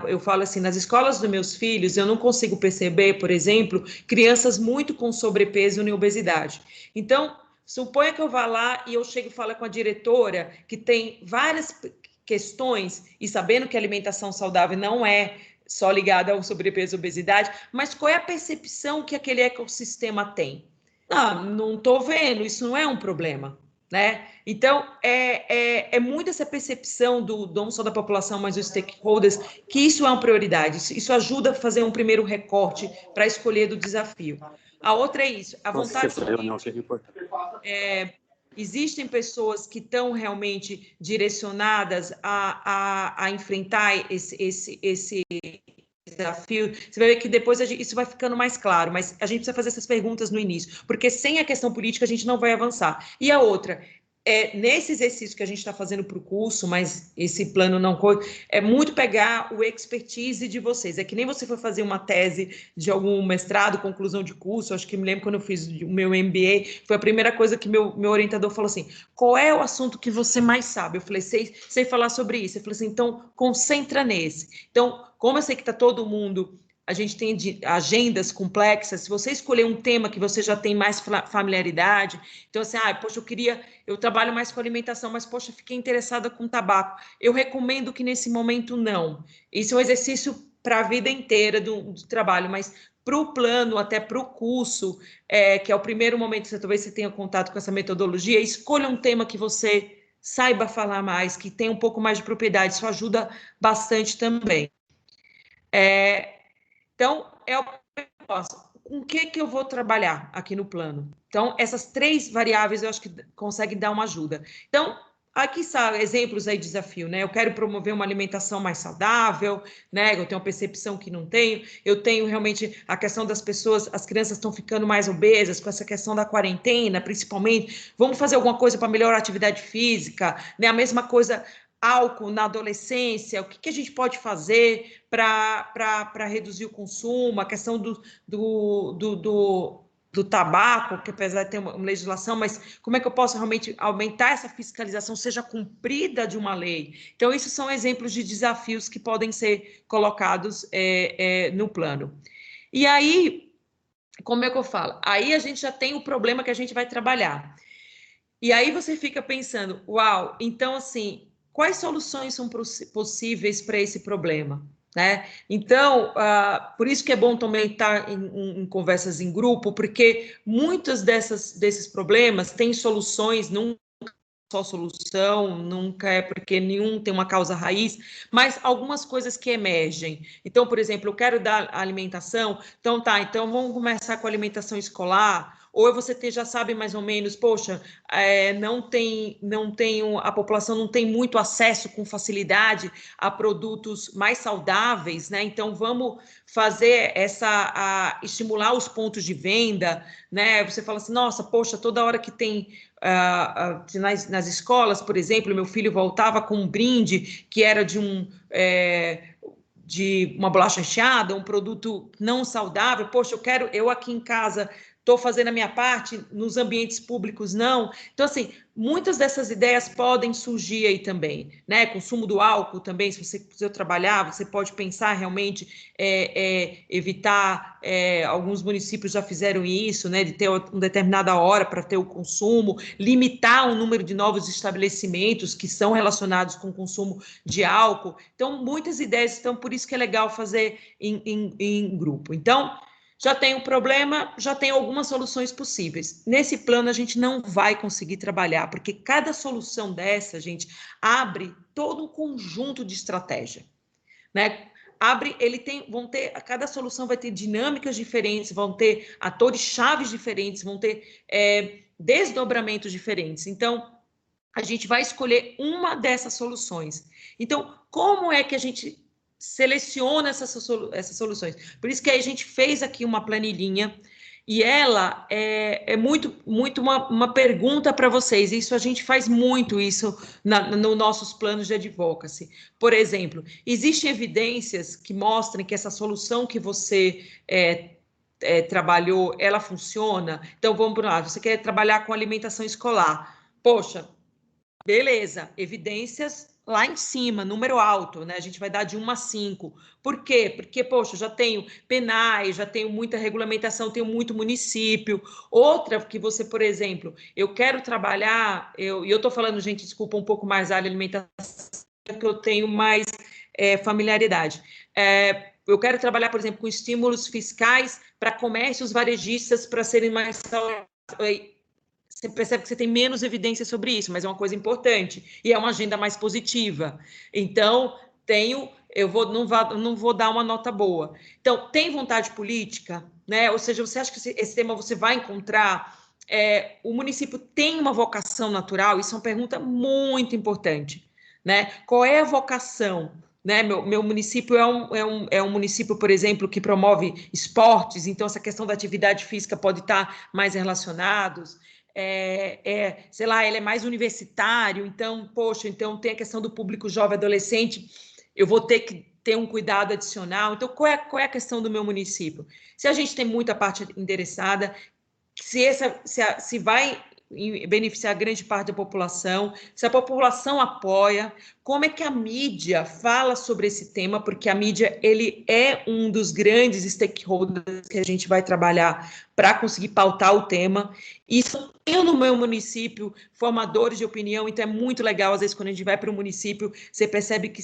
Eu falo assim, nas escolas dos meus filhos, eu não consigo perceber, por exemplo, crianças muito com sobrepeso e obesidade. Então, suponha que eu vá lá e eu chego e falo com a diretora, que tem várias questões, e sabendo que a alimentação saudável não é só ligada ao sobrepeso e obesidade, mas qual é a percepção que aquele ecossistema tem? Não estou vendo, isso não é um problema. Né? Então, é muito essa percepção não só da população, mas dos stakeholders, que isso é uma prioridade. Isso ajuda a fazer um primeiro recorte para escolher do desafio. A outra é isso, a vontade existem pessoas que estão realmente direcionadas a enfrentar esse desafio. Você vai ver que depois isso vai ficando mais claro, mas a gente precisa fazer essas perguntas no início, porque sem a questão política a gente não vai avançar. E a outra, nesse exercício que a gente está fazendo para o curso, mas esse plano não é muito pegar o expertise de vocês. É que nem você foi fazer uma tese de algum mestrado, conclusão de curso, acho que me lembro quando eu fiz o meu MBA, foi a primeira coisa que meu orientador falou assim, qual é o assunto que você mais sabe? Eu falei, sei falar sobre isso. Ele falou assim, então concentra nesse. Então, como eu sei que está todo mundo, a gente tem agendas complexas, se você escolher um tema que você já tem mais familiaridade, então assim, poxa, eu trabalho mais com alimentação, mas poxa, fiquei interessada com tabaco. Eu recomendo que nesse momento não. Isso é um exercício para a vida inteira do trabalho, mas para o plano, até para o curso, que é o primeiro momento que talvez você tenha contato com essa metodologia, escolha um tema que você saiba falar mais, que tenha um pouco mais de propriedade, isso ajuda bastante também. Então, o propósito. Com o que eu vou trabalhar aqui no plano? Então, essas 3 variáveis eu acho que conseguem dar uma ajuda. Então, aqui são exemplos aí de desafio, né? Eu quero promover uma alimentação mais saudável, né? Eu tenho uma percepção que não tenho. Eu tenho realmente a questão das pessoas, as crianças estão ficando mais obesas com essa questão da quarentena, principalmente. Vamos fazer alguma coisa para melhorar a atividade física, né? A mesma coisa, álcool na adolescência, o que a gente pode fazer para reduzir o consumo, a questão do tabaco, que apesar de ter uma legislação, mas como é que eu posso realmente aumentar essa fiscalização, seja cumprida de uma lei? Então, isso são exemplos de desafios que podem ser colocados no plano. E aí, como é que eu falo? Aí a gente já tem o problema que a gente vai trabalhar. E aí você fica pensando, uau, então assim, quais soluções são possíveis para esse problema? Né? Então, por isso que é bom também estar em conversas em grupo, porque muitos desses problemas têm soluções, nunca só solução, nunca é porque nenhum tem uma causa raiz, mas algumas coisas que emergem. Então, por exemplo, eu quero dar alimentação, então vamos começar com a alimentação escolar, ou você já sabe mais ou menos, poxa, a população não tem muito acesso com facilidade a produtos mais saudáveis, né? Então vamos fazer estimular os pontos de venda, né? Você fala assim, nossa, poxa, toda hora que tem nas escolas, por exemplo, meu filho voltava com um brinde que era de uma bolacha recheada, um produto não saudável. Poxa, eu aqui em casa estou fazendo a minha parte, nos ambientes públicos não. Então, assim, muitas dessas ideias podem surgir aí também, né? Consumo do álcool também, se você trabalhar, você pode pensar realmente evitar, alguns municípios já fizeram isso, né? De ter uma determinada hora para ter o consumo, limitar o número de novos estabelecimentos que são relacionados com o consumo de álcool. Então, muitas ideias estão, por isso que é legal fazer em grupo. Então, já tem um problema, já tem algumas soluções possíveis. Nesse plano, a gente não vai conseguir trabalhar, porque cada solução dessa, gente, abre todo um conjunto de estratégia, né? Cada solução vai ter dinâmicas diferentes, vão ter atores-chave diferentes, vão ter desdobramentos diferentes. Então, a gente vai escolher uma dessas soluções. Então, como é que a gente seleciona essas soluções? Por isso que aí a gente fez aqui uma planilhinha, e ela é muito uma pergunta para vocês. Isso a gente faz muito isso nos nossos planos de advocacy. Por exemplo, existem evidências que mostrem que essa solução que você trabalhou, ela funciona? Então, vamos para lá, você quer trabalhar com alimentação escolar. Poxa, beleza, evidências lá em cima, número alto, né? A gente vai dar de 1 a 5. Por quê? Porque, poxa, já tenho penais, já tenho muita regulamentação, tenho muito município. Outra que você, por exemplo, eu quero trabalhar, e eu estou falando, gente, desculpa, um pouco mais a alimentação, que eu tenho mais familiaridade. Eu quero trabalhar, por exemplo, com estímulos fiscais para comércios varejistas para serem mais saudáveis. Você percebe que você tem menos evidência sobre isso, mas é uma coisa importante e é uma agenda mais positiva. Então, não vou dar uma nota boa. Então, tem vontade política, né? Ou seja, você acha que esse tema você vai encontrar? O município tem uma vocação natural? Isso é uma pergunta muito importante, né? Qual é a vocação? Né? Meu município é um município, por exemplo, que promove esportes, então essa questão da atividade física pode estar mais relacionados. Sei lá, ele é mais universitário, então, poxa, então tem a questão do público jovem adolescente, eu vou ter que ter um cuidado adicional. Então, qual é a questão do meu município? Se a gente tem muita parte endereçada, se vai beneficiar grande parte da população, se a população apoia, como é que a mídia fala sobre esse tema, porque a mídia, ele é um dos grandes stakeholders que a gente vai trabalhar para conseguir pautar o tema. Isso tem no meu município formadores de opinião, então é muito legal, às vezes, quando a gente vai para o município, você percebe que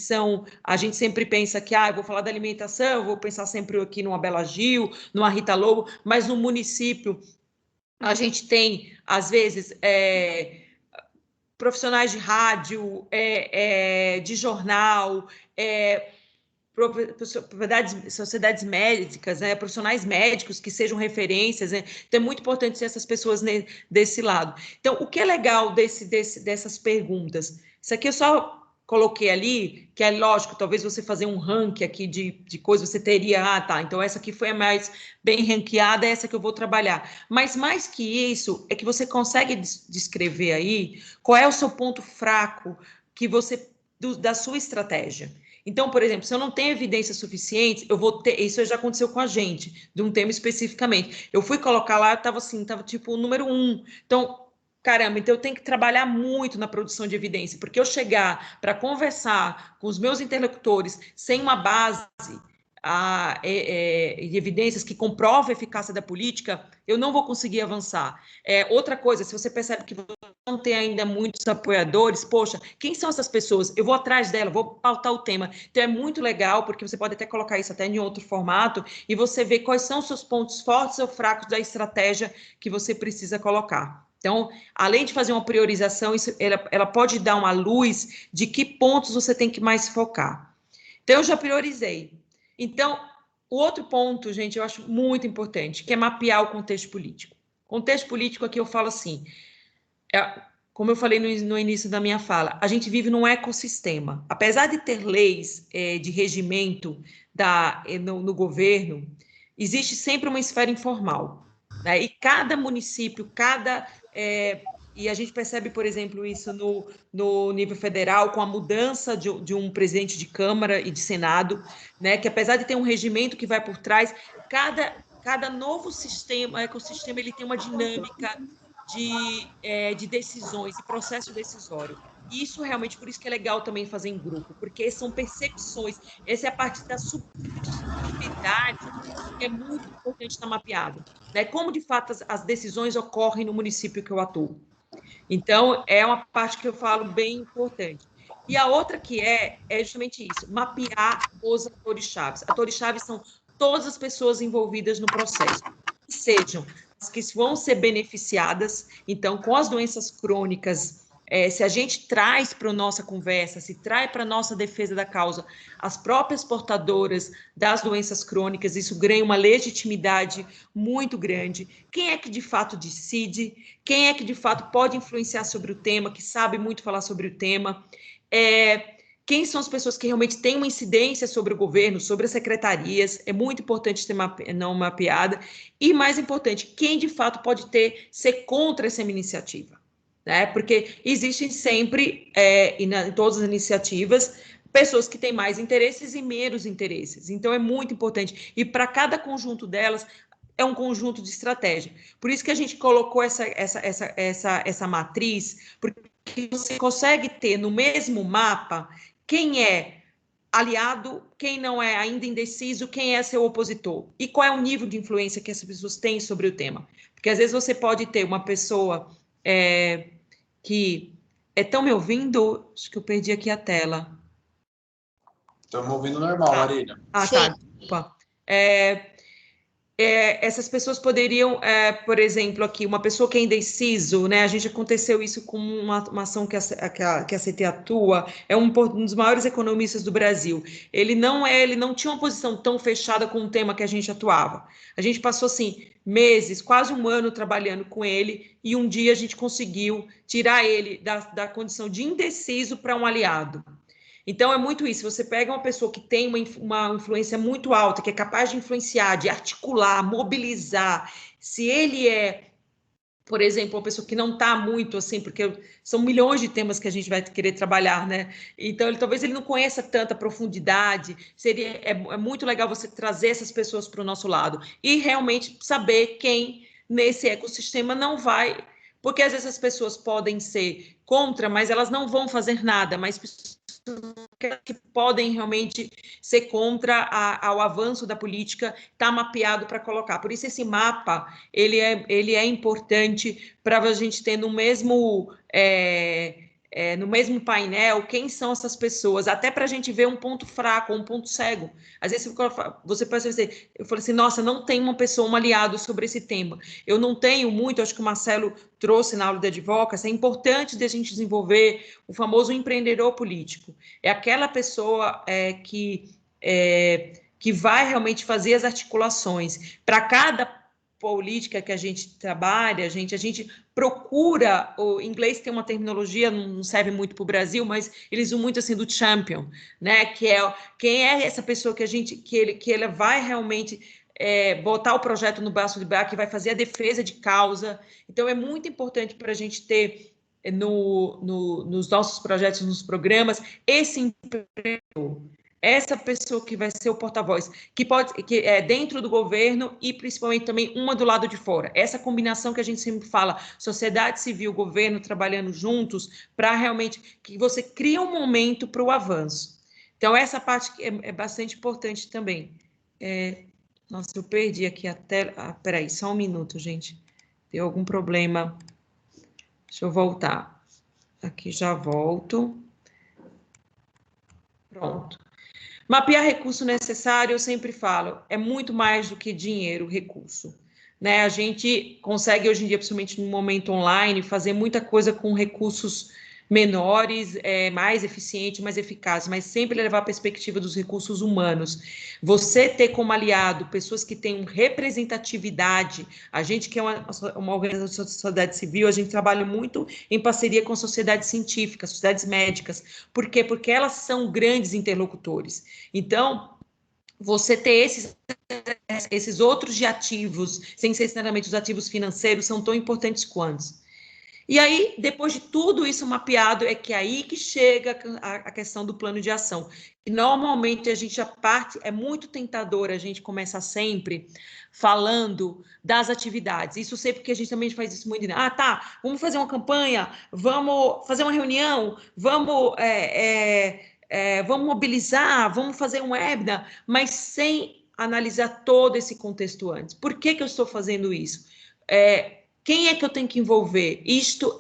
a gente sempre pensa que, eu vou falar da alimentação, eu vou pensar sempre aqui numa Bela Gil, numa Rita Lobo, mas no município a gente tem, às vezes, profissionais de rádio, de jornal, sociedades médicas, né, profissionais médicos que sejam referências, né? Então é muito importante ter essas pessoas desse lado. Então, o que é legal dessas perguntas? Isso aqui eu só coloquei ali, que é lógico, talvez você fazer um ranking aqui de coisas, você teria, então essa aqui foi a mais bem ranqueada, essa que eu vou trabalhar. Mas mais que isso, é que você consegue descrever aí qual é o seu ponto fraco da sua estratégia. Então, por exemplo, se eu não tenho evidência suficiente, eu vou ter. Isso já aconteceu com a gente, de um tema especificamente. Eu fui colocar lá, estava tipo o número 1. Então, caramba, então eu tenho que trabalhar muito na produção de evidência, porque eu chegar para conversar com os meus interlocutores sem uma base de evidências que comprovam a eficácia da política, eu não vou conseguir avançar. Outra coisa, se você percebe que não tem ainda muitos apoiadores, poxa, quem são essas pessoas? Eu vou atrás dela, vou pautar o tema. Então é muito legal, porque você pode até colocar isso até em outro formato, e você vê quais são os seus pontos fortes ou fracos da estratégia que você precisa colocar. Então, além de fazer uma priorização, ela pode dar uma luz de que pontos você tem que mais focar. Então, eu já priorizei. Então, o outro ponto, gente, eu acho muito importante, que é mapear o contexto político. Contexto político, aqui eu falo assim, como eu falei no início da minha fala, a gente vive num ecossistema. Apesar de ter leis de regimento no governo, existe sempre uma esfera informal, né? E cada município, e a gente percebe, por exemplo, isso no nível federal, com a mudança de um presidente de Câmara e de Senado, né? Que apesar de ter um regimento que vai por trás, cada novo ecossistema, ele tem uma dinâmica de decisões e processo decisório. Isso realmente, por isso que é legal também fazer em grupo, porque são percepções, essa é a parte da subjetividade que é muito importante estar mapeado, né? Como, de fato, as decisões ocorrem no município que eu atuo. Então, é uma parte que eu falo bem importante. E a outra que é justamente isso, mapear os atores-chave. Atores-chave são todas as pessoas envolvidas no processo, que sejam as que vão ser beneficiadas, então, com as doenças crônicas se a gente traz para a nossa conversa, se traz para a nossa defesa da causa as próprias portadoras das doenças crônicas, isso ganha uma legitimidade muito grande. Quem é que de fato decide? Quem é que de fato pode influenciar sobre o tema, que sabe muito falar sobre o tema? Quem são as pessoas que realmente têm uma incidência sobre o governo, sobre as secretarias? É muito importante ter não mapeada. E, mais importante, quem de fato pode ser contra essa iniciativa? Né? Porque existem sempre, em todas as iniciativas, pessoas que têm mais interesses e menos interesses. Então, é muito importante. E para cada conjunto delas, é um conjunto de estratégia. Por isso que a gente colocou essa matriz, porque você consegue ter no mesmo mapa quem é aliado, quem não é ainda indeciso, quem é seu opositor. E qual é o nível de influência que essas pessoas têm sobre o tema. Porque, às vezes, você pode ter uma pessoa... que estão me ouvindo? Acho que eu perdi aqui a tela. Estamos ouvindo normal, Marília. Tá. Desculpa. Essas pessoas poderiam, por exemplo, aqui, uma pessoa que é indeciso, né? A gente aconteceu isso com uma ação que a CT atua, é um dos maiores economistas do Brasil. Ele não tinha uma posição tão fechada com o tema que a gente atuava. A gente passou, assim, meses, quase um ano trabalhando com ele, e um dia a gente conseguiu tirar ele da condição de indeciso para um aliado. Então, é muito isso. Você pega uma pessoa que tem uma influência muito alta, que é capaz de influenciar, de articular, mobilizar. Se ele é, por exemplo, uma pessoa que não está muito assim, porque são milhões de temas que a gente vai querer trabalhar, né? Então, talvez ele não conheça tanta profundidade. É muito legal você trazer essas pessoas para o nosso lado e realmente saber quem nesse ecossistema não vai... Porque, às vezes, as pessoas podem ser contra, mas elas não vão fazer nada, mas que podem realmente ser contra ao avanço da política, está mapeado para colocar. Por isso, esse mapa ele é importante para a gente ter no mesmo painel quem são essas pessoas, até para a gente ver um ponto fraco, um ponto cego. Às vezes você pode dizer, eu falei assim, nossa, não tem uma pessoa, um aliado sobre esse tema. Eu não tenho muito, acho que o Marcelo trouxe na aula de Advocacy, é importante de a gente desenvolver o famoso empreendedor político. É aquela pessoa que vai realmente fazer as articulações. Para cada política que a gente trabalha, a gente procura, o inglês tem uma terminologia, não serve muito para o Brasil, mas eles usam muito assim do champion, né? Que é quem é essa pessoa que ele vai realmente botar o projeto no braço de baixo, que vai fazer a defesa de causa. Então, é muito importante para a gente ter nos nossos projetos, nos programas, esse empreendedor. Essa pessoa que vai ser o porta-voz, que é dentro do governo e principalmente também uma do lado de fora. Essa combinação que a gente sempre fala, sociedade civil, governo trabalhando juntos, para realmente que você cria um momento para o avanço. Então, essa parte é bastante importante também. Nossa, eu perdi aqui a tela. Peraí, só um minuto, gente. Deu algum problema. Deixa eu voltar. Aqui já volto. Pronto. Mapear recurso necessário, eu sempre falo, é muito mais do que dinheiro, recurso. Né? A gente consegue, hoje em dia, principalmente no momento online, fazer muita coisa com recursos menores, mais eficiente, mais eficaz, mas sempre levar a perspectiva dos recursos humanos. Você ter como aliado pessoas que têm representatividade, a gente que é uma organização da sociedade civil, a gente trabalha muito em parceria com a sociedade científica, sociedades médicas. Por quê? Porque elas são grandes interlocutores. Então, você ter esses outros de ativos, sem ser necessariamente os ativos financeiros, são tão importantes quanto. E aí, depois de tudo isso mapeado, é que aí que chega a questão do plano de ação. E normalmente é muito tentador a gente começar sempre falando das atividades. Isso sempre porque a gente também faz isso muito. Vamos fazer uma campanha, vamos fazer uma reunião, vamos mobilizar, vamos fazer um webinar, mas sem analisar todo esse contexto antes. Por que eu estou fazendo isso? Quem é que eu tenho que envolver?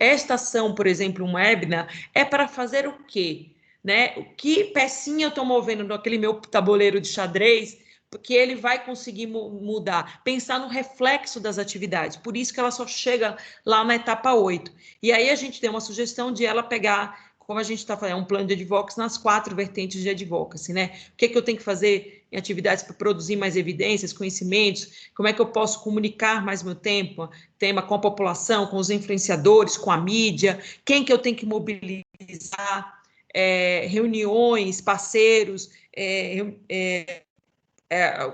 Esta ação, por exemplo, um webinar, é para fazer o quê? Né? Que pecinha eu estou movendo naquele meu tabuleiro de xadrez que ele vai conseguir mudar, pensar no reflexo das atividades, por isso que ela só chega lá na etapa 8. E aí a gente tem uma sugestão de ela pegar, como a gente está falando, um plano de advocacy nas 4 vertentes de advocacy, né? O que eu tenho que fazer em atividades para produzir mais evidências, conhecimentos, como é que eu posso comunicar mais meu tema com a população, com os influenciadores, com a mídia, quem que eu tenho que mobilizar, reuniões, parceiros,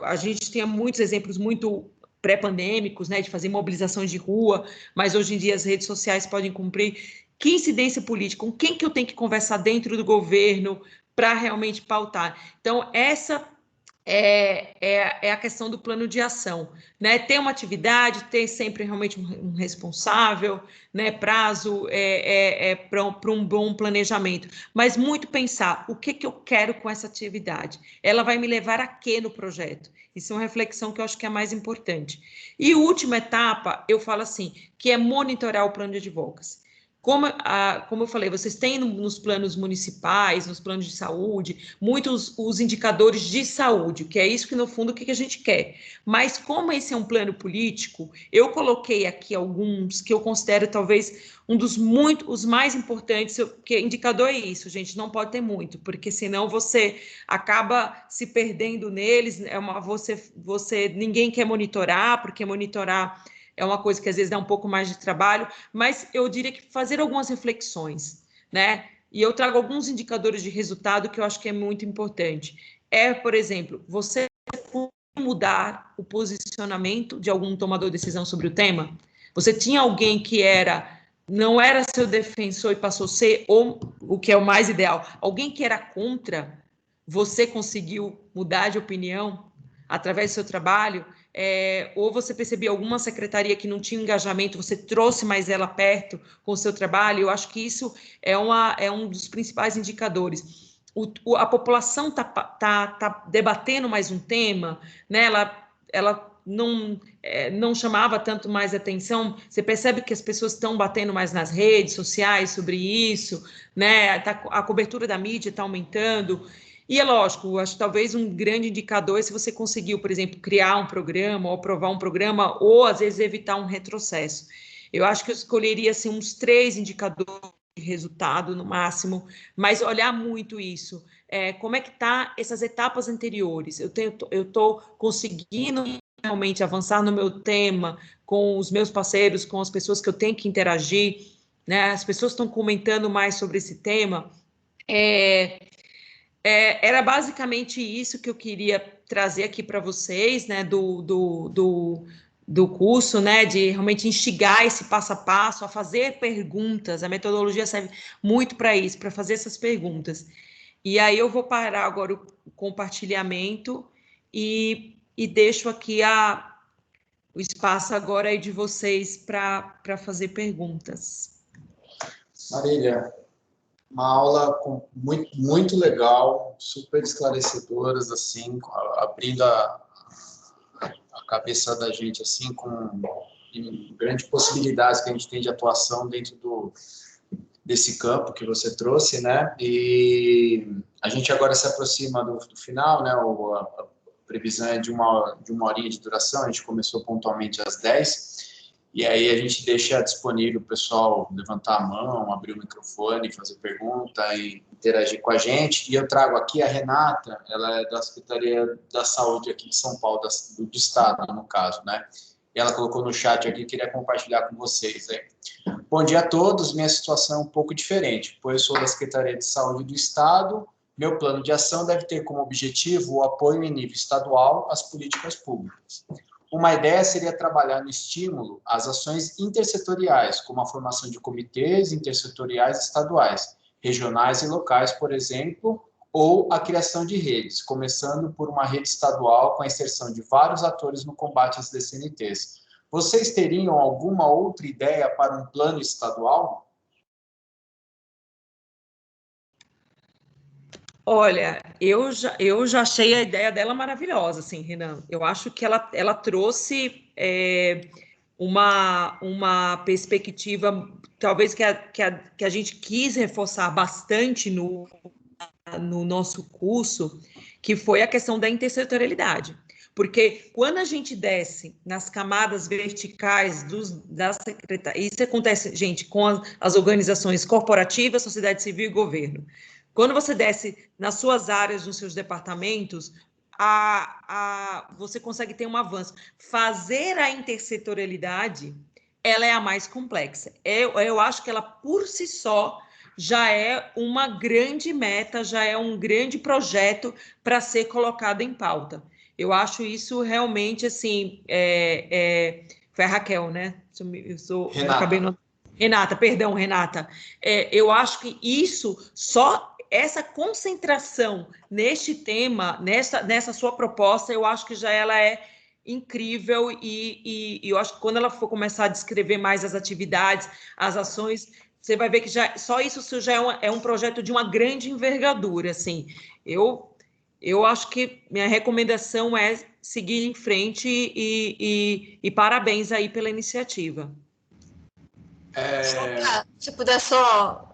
a gente tinha muitos exemplos muito pré-pandêmicos, né, de fazer mobilizações de rua, mas hoje em dia as redes sociais podem cumprir. Que incidência política? Com quem que eu tenho que conversar dentro do governo para realmente pautar? Então, essa é a questão do plano de ação, né? Ter uma atividade, ter sempre realmente um responsável, né? Prazo para um bom planejamento, mas muito pensar o que eu quero com essa atividade. Ela vai me levar a quê no projeto? Isso é uma reflexão que eu acho que é mais importante. E a última etapa, eu falo assim, que é monitorar o plano de advocacy. Como eu falei, vocês têm nos planos municipais, nos planos de saúde, muitos os indicadores de saúde, que é isso que, no fundo, o que a gente quer. Mas como esse é um plano político, eu coloquei aqui alguns que eu considero talvez os mais importantes, porque indicador é isso, gente, não pode ter muito, porque senão você acaba se perdendo neles, ninguém quer monitorar, porque monitorar é uma coisa que às vezes dá um pouco mais de trabalho, mas eu diria que fazer algumas reflexões, né? E eu trago alguns indicadores de resultado que eu acho que é muito importante. Por exemplo, você mudar o posicionamento de algum tomador de decisão sobre o tema? Você tinha alguém que não era seu defensor e passou a ser, ou o que é o mais ideal, alguém que era contra, você conseguiu mudar de opinião através do seu trabalho? Ou você percebia alguma secretaria que não tinha engajamento, você trouxe mais ela perto com o seu trabalho? Eu acho que isso é um dos principais indicadores. A população tá debatendo mais um tema, né? Ela não chamava tanto mais atenção. Você percebe que as pessoas estão batendo mais nas redes sociais sobre isso, né? A cobertura da mídia está aumentando. E é lógico, acho que talvez um grande indicador é se você conseguiu, por exemplo, criar um programa ou aprovar um programa, ou às vezes evitar um retrocesso. Eu acho que eu escolheria assim, uns 3 indicadores de resultado no máximo, mas olhar muito isso. Como é que tá essas etapas anteriores? Eu estou conseguindo realmente avançar no meu tema com os meus parceiros, com as pessoas que eu tenho que interagir, né? As pessoas estão comentando mais sobre esse tema. Era basicamente isso que eu queria trazer aqui para vocês, né, do curso, né, de realmente instigar esse passo a passo, a fazer perguntas. A metodologia serve muito para isso, para fazer essas perguntas. E aí eu vou parar agora o compartilhamento e deixo aqui o espaço agora aí de vocês para fazer perguntas. Marília, uma aula muito, muito legal, super esclarecedoras, assim, abrindo a cabeça da gente, assim, com grandes possibilidades que a gente tem de atuação dentro desse campo que você trouxe, né? E a gente agora se aproxima do final, né? A previsão é de uma horinha de duração, a gente começou pontualmente às 10, e aí a gente deixa disponível o pessoal levantar a mão, abrir o microfone, fazer pergunta e interagir com a gente. E eu trago aqui a Renata, ela é da Secretaria da Saúde aqui de São Paulo, do Estado, no caso, né? E ela colocou no chat aqui, queria compartilhar com vocês. Bom dia a todos, minha situação é um pouco diferente, pois sou da Secretaria de Saúde do Estado. Meu plano de ação deve ter como objetivo o apoio em nível estadual às políticas públicas. Uma ideia seria trabalhar no estímulo às ações intersetoriais, como a formação de comitês intersetoriais estaduais, regionais e locais, por exemplo, ou a criação de redes, começando por uma rede estadual com a inserção de vários atores no combate às DCNTs. Vocês teriam alguma outra ideia para um plano estadual? Olha, eu já achei a ideia dela maravilhosa, assim, Renan. Eu acho que ela trouxe uma perspectiva, talvez que a gente quis reforçar bastante no nosso curso, que foi a questão da intersetorialidade. Porque quando a gente desce nas camadas verticais da secretaria, isso acontece, gente, com as organizações corporativas, sociedade civil e governo. Quando você desce nas suas áreas, nos seus departamentos, você consegue ter um avanço. Fazer a intersetorialidade, ela é a mais complexa. Eu acho que ela, por si só, já é uma grande meta, já é um grande projeto para ser colocado em pauta. Eu acho isso realmente, assim, foi a Raquel, né? Renata, perdão, Renata. Eu acho que isso, só essa concentração neste tema, nessa sua proposta, eu acho que já ela é incrível e eu acho que quando ela for começar a descrever mais as atividades, as ações, você vai ver que só isso já é um projeto de uma grande envergadura, assim. Eu acho que minha recomendação é seguir em frente e parabéns aí pela iniciativa. Se puder só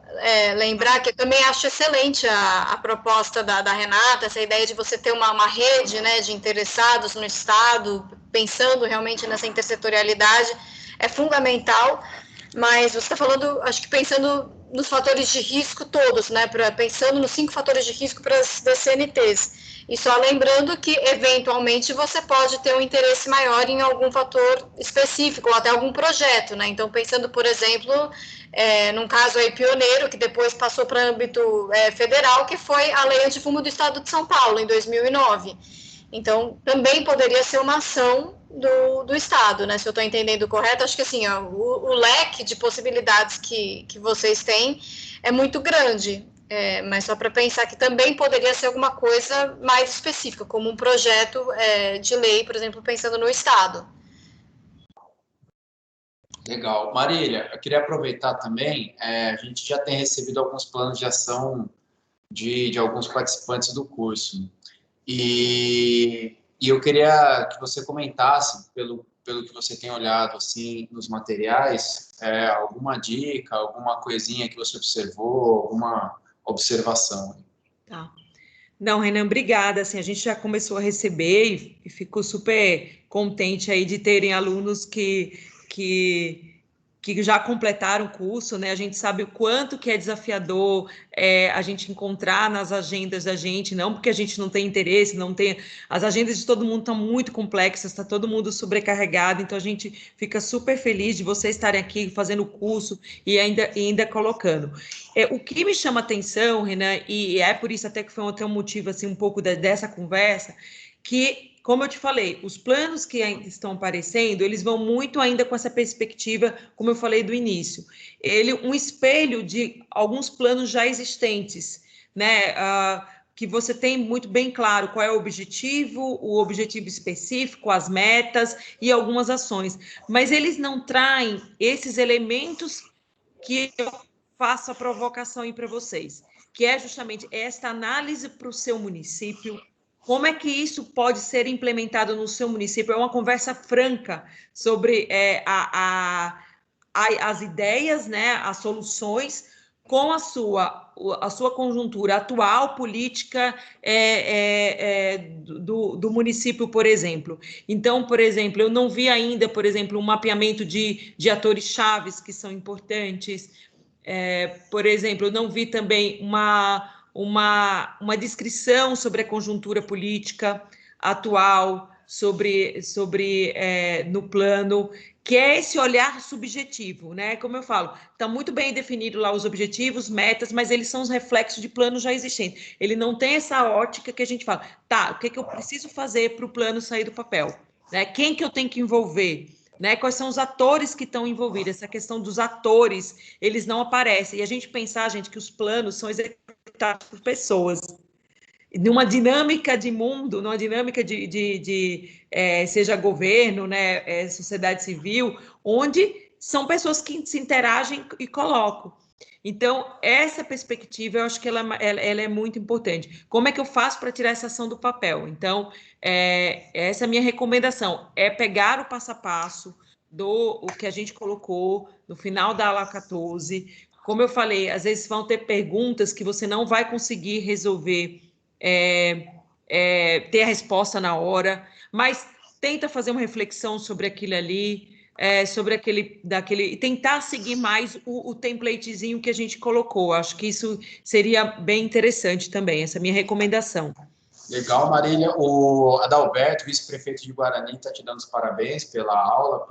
lembrar que eu também acho excelente a proposta da Renata, essa ideia de você ter uma rede, né, de interessados no Estado, pensando realmente nessa intersetorialidade, é fundamental, mas você está falando, acho que pensando nos fatores de risco todos, né, pensando nos 5 fatores de risco para as DCNTs. E só lembrando que, eventualmente, você pode ter um interesse maior em algum fator específico, ou até algum projeto, né? Então, pensando, por exemplo, num caso aí pioneiro, que depois passou para âmbito federal, que foi a Lei Antifumo do Estado de São Paulo, em 2009. Então, também poderia ser uma ação do Estado, né? Se eu estou entendendo correto, acho que assim, ó, o leque de possibilidades que vocês têm é muito grande. Mas só para pensar que também poderia ser alguma coisa mais específica, como um projeto de lei, por exemplo, pensando no Estado. Legal. Marília, eu queria aproveitar também, a gente já tem recebido alguns planos de ação de alguns participantes do curso. E eu queria que você comentasse, pelo que você tem olhado assim nos materiais, alguma dica, alguma coisinha que você observou, alguma observação. Tá. Não, Renan, obrigada. Assim, a gente já começou a receber e ficou super contente aí de terem alunos que já completaram o curso, né? A gente sabe o quanto que é desafiador a gente encontrar nas agendas da gente, não porque a gente não tem interesse, não tem... As agendas de todo mundo estão muito complexas, está todo mundo sobrecarregado, então a gente fica super feliz de vocês estarem aqui fazendo o curso e ainda colocando. O que me chama atenção, Renan, e é por isso até que foi até um motivo, assim, um pouco dessa conversa, que, como eu te falei, os planos que ainda estão aparecendo, eles vão muito ainda com essa perspectiva, como eu falei do início. Ele um espelho de alguns planos já existentes, né? Que você tem muito bem claro qual é o objetivo específico, as metas e algumas ações. Mas eles não traem esses elementos que eu faço a provocação aí para vocês, que é justamente esta análise para o seu município. Como é que isso pode ser implementado no seu município? É uma conversa franca sobre as ideias, né, as soluções, com a sua conjuntura atual, política do município, por exemplo. Então, por exemplo, eu não vi ainda, por exemplo, um mapeamento de atores chaves que são importantes. Por exemplo, eu não vi também uma descrição sobre a conjuntura política atual, no plano, que é esse olhar subjetivo, né? Como eu falo, está muito bem definido lá os objetivos, metas, mas eles são os reflexos de plano já existente. Ele não tem essa ótica que a gente fala, tá, o que eu preciso fazer para o plano sair do papel? Né? Quem que eu tenho que envolver? Né? Quais são os atores que estão envolvidos? Essa questão dos atores, eles não aparecem. E a gente pensar, gente, que os planos são executados por pessoas. Numa dinâmica de mundo, numa dinâmica seja governo, né, sociedade civil, onde são pessoas que se interagem e colocam. Então, essa perspectiva, eu acho que ela é muito importante. Como é que eu faço para tirar essa ação do papel? Então, essa é a minha recomendação, é pegar o passo a passo o que a gente colocou no final da aula 14. Como eu falei, às vezes vão ter perguntas que você não vai conseguir resolver, ter a resposta na hora, mas tenta fazer uma reflexão sobre aquilo ali, sobre e tentar seguir mais o templatezinho que a gente colocou. Acho que isso seria bem interessante também, essa é a minha recomendação. Legal, Marília. O Adalberto, vice-prefeito de Guarani, está te dando os parabéns pela aula,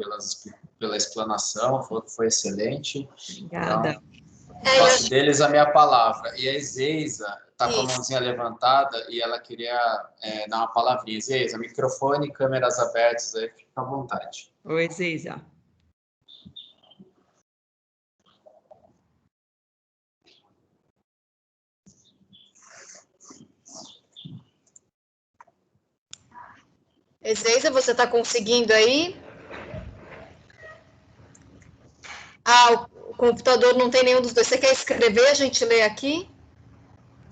pela explanação, falou que foi excelente. Obrigada. Então, passo deles a minha palavra. E a Ezeiza está com a mãozinha levantada e ela queria dar uma palavrinha. Ezeiza, microfone e câmeras abertas, aí fica à vontade. Oi, Ezeiza. Ezeiza, você está conseguindo aí? O computador não tem nenhum dos dois. Você quer escrever, a gente lê aqui?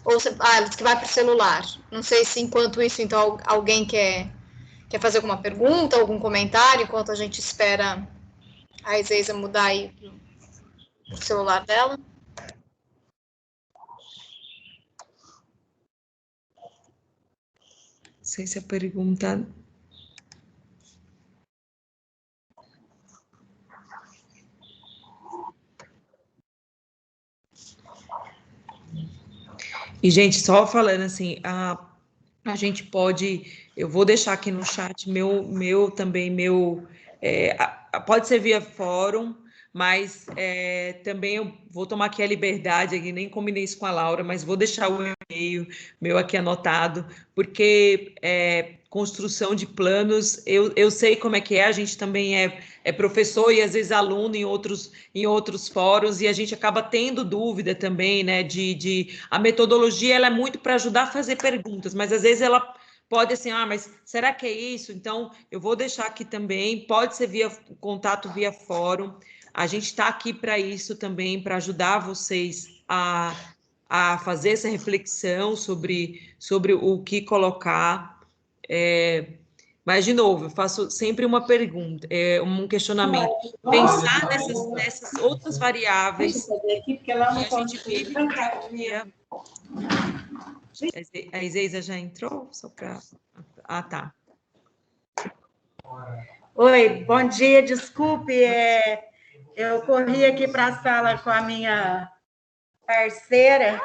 Ou você... ela disse que vai para o celular. Não sei se enquanto isso, então, alguém quer fazer alguma pergunta, algum comentário, enquanto a gente espera a Ezeiza mudar aí para o celular dela. Não sei se a pergunta... E, gente, só falando assim, a gente pode... Eu vou deixar aqui no chat pode ser via fórum, mas também eu vou tomar aqui a liberdade, aqui, nem combinei isso com a Laura, mas vou deixar o e-mail meu aqui anotado, porque construção de planos, eu sei como é que é, a gente também é professor e às vezes aluno em outros fóruns, e a gente acaba tendo dúvida também, né, a metodologia ela é muito para ajudar a fazer perguntas, mas às vezes ela pode assim, mas será que é isso? Então, eu vou deixar aqui também, pode ser via contato via fórum, a gente está aqui para isso também, para ajudar vocês a fazer essa reflexão sobre o que colocar. Mas, de novo, eu faço sempre uma pergunta, um questionamento. Pensar nessas outras variáveis que a gente vive no dia a dia. A Ezeiza já entrou? Só para... tá. Oi, bom dia, desculpe, eu corri aqui para a sala com a minha parceira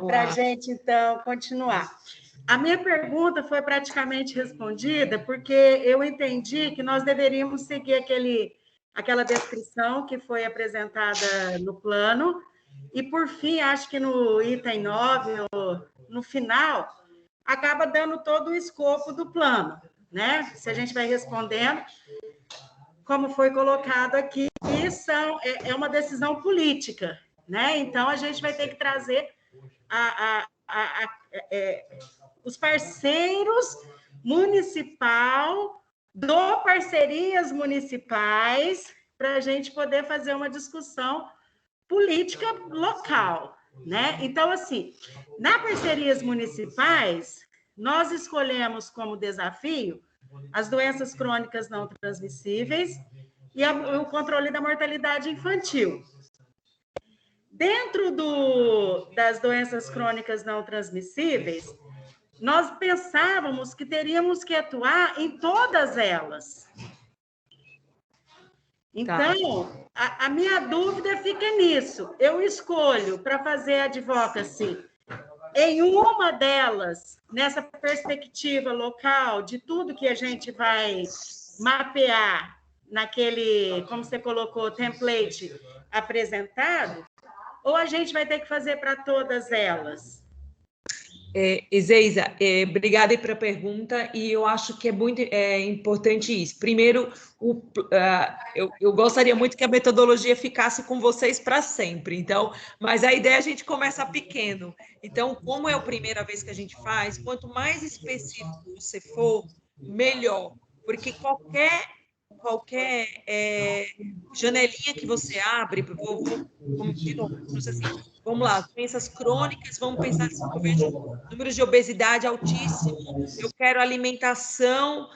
para a gente, então, continuar. A minha pergunta foi praticamente respondida, porque eu entendi que nós deveríamos seguir aquela descrição que foi apresentada no plano, e, por fim, acho que no item 9, no final, acaba dando todo o escopo do plano, né? Se a gente vai respondendo, como foi colocado aqui, é uma decisão política, né? Então, a gente vai ter que trazer os parceiros municipal, parcerias municipais, para a gente poder fazer uma discussão política local, né? Então, assim, na parcerias municipais, nós escolhemos como desafio as doenças crônicas não transmissíveis e o controle da mortalidade infantil. Dentro das doenças crônicas não transmissíveis, nós pensávamos que teríamos que atuar em todas elas. Então, a minha dúvida fica nisso. Eu escolho para fazer advocacy em uma delas, nessa perspectiva local, de tudo que a gente vai mapear naquele, como você colocou, template apresentado, ou a gente vai ter que fazer para todas elas? Ezeiza, obrigada pela pergunta, e eu acho que é muito importante isso. Primeiro, eu gostaria muito que a metodologia ficasse com vocês para sempre, então, mas a ideia é a gente começar pequeno. Então, como é a primeira vez que a gente faz, quanto mais específico você for, melhor, porque qualquer janelinha que você abre, vamos lá, doenças crônicas, vamos pensar se eu vejo números de obesidade altíssimo, eu quero alimentação,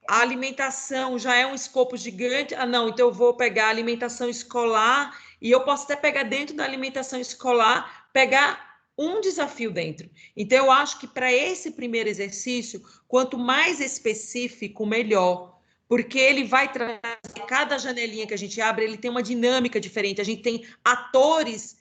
a alimentação já é um escopo gigante, não, então eu vou pegar a alimentação escolar, e eu posso até pegar dentro da alimentação escolar, pegar um desafio dentro. Então, eu acho que para esse primeiro exercício, quanto mais específico, melhor, porque ele vai trazer, cada janelinha que a gente abre, ele tem uma dinâmica diferente, a gente tem atores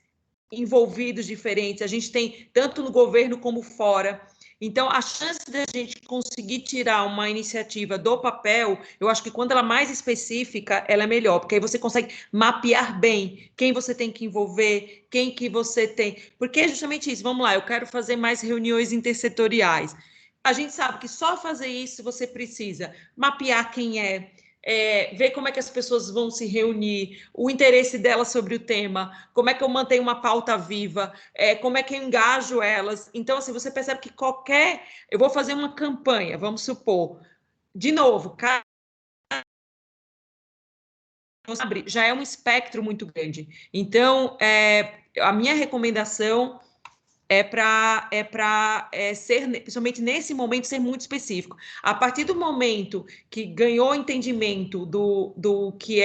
envolvidos diferentes, a gente tem tanto no governo como fora. Então, a chance de a gente conseguir tirar uma iniciativa do papel, eu acho que quando ela é mais específica, ela é melhor, porque aí você consegue mapear bem quem você tem que envolver, quem que você tem... Porque é justamente isso, vamos lá, eu quero fazer mais reuniões intersetoriais. A gente sabe que só fazer isso você precisa mapear quem ver como é que as pessoas vão se reunir, o interesse delas sobre o tema, como é que eu mantenho uma pauta viva, como é que eu engajo elas. Então, assim, você percebe que eu vou fazer uma campanha, vamos supor, de novo, já é um espectro muito grande. Então, a minha recomendação ser, principalmente nesse momento, ser muito específico. A partir do momento que ganhou entendimento do que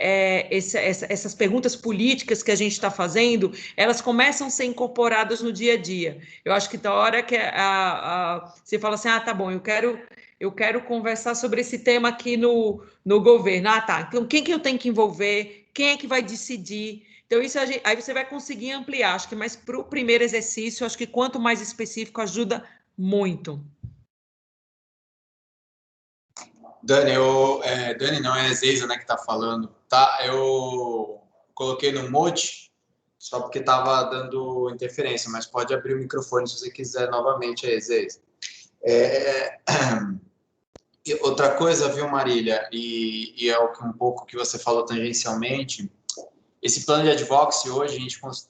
essas perguntas políticas que a gente está fazendo, elas começam a ser incorporadas no dia a dia. Eu acho que da hora que você fala assim, tá bom, eu quero conversar sobre esse tema aqui no governo. Tá, então quem que eu tenho que envolver? Quem é que vai decidir? Então, isso aí você vai conseguir ampliar. Acho que mais para o primeiro exercício, acho que quanto mais específico, ajuda muito. Dani, Dani não, é a Zeisa, né, que está falando. Tá, eu coloquei no mute só porque estava dando interferência, mas pode abrir o microfone se você quiser novamente aí, Zeisa. Outra coisa, viu, Marília, e é um pouco que você falou tangencialmente, esse plano de advocacy hoje,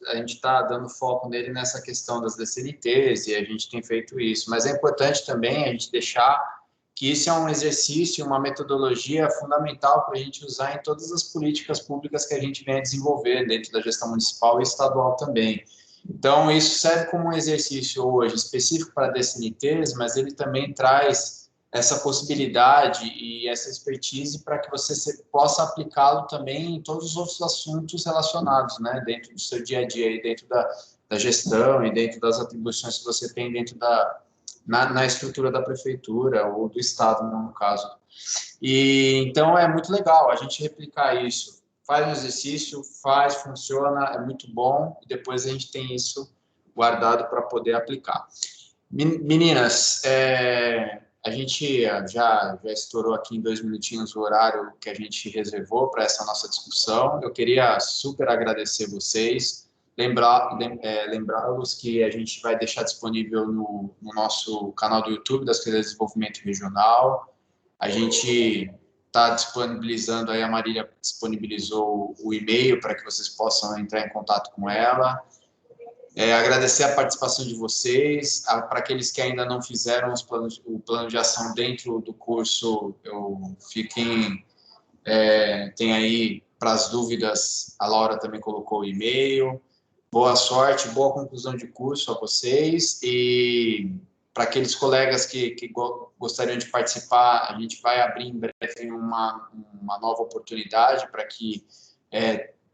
a gente está dando foco nele nessa questão das DCNTs e a gente tem feito isso, mas é importante também a gente deixar que isso é um exercício, uma metodologia fundamental para a gente usar em todas as políticas públicas que a gente vem a desenvolver dentro da gestão municipal e estadual também. Então, isso serve como um exercício hoje específico para DCNTs, mas ele também traz essa possibilidade e essa expertise para que você possa aplicá-lo também em todos os outros assuntos relacionados, né, dentro do seu dia a dia, e dentro da gestão e dentro das atribuições que você tem dentro na estrutura da prefeitura ou do estado, no caso. E então é muito legal a gente replicar isso. Faz um exercício, funciona, é muito bom, e depois a gente tem isso guardado para poder aplicar. Meninas, a gente já estourou aqui em 2 minutinhos o horário que a gente reservou para essa nossa discussão. Eu queria super agradecer vocês, lembrá-los que a gente vai deixar disponível no nosso canal do YouTube da Secretaria de Desenvolvimento Regional. A gente está disponibilizando, aí a Marília disponibilizou o e-mail para que vocês possam entrar em contato com ela. Agradecer a participação de vocês, para aqueles que ainda não fizeram o plano de ação dentro do curso, tem aí, para as dúvidas, a Laura também colocou o e-mail. Boa sorte, boa conclusão de curso a vocês, e para aqueles colegas que gostariam de participar, a gente vai abrir em breve uma nova oportunidade para que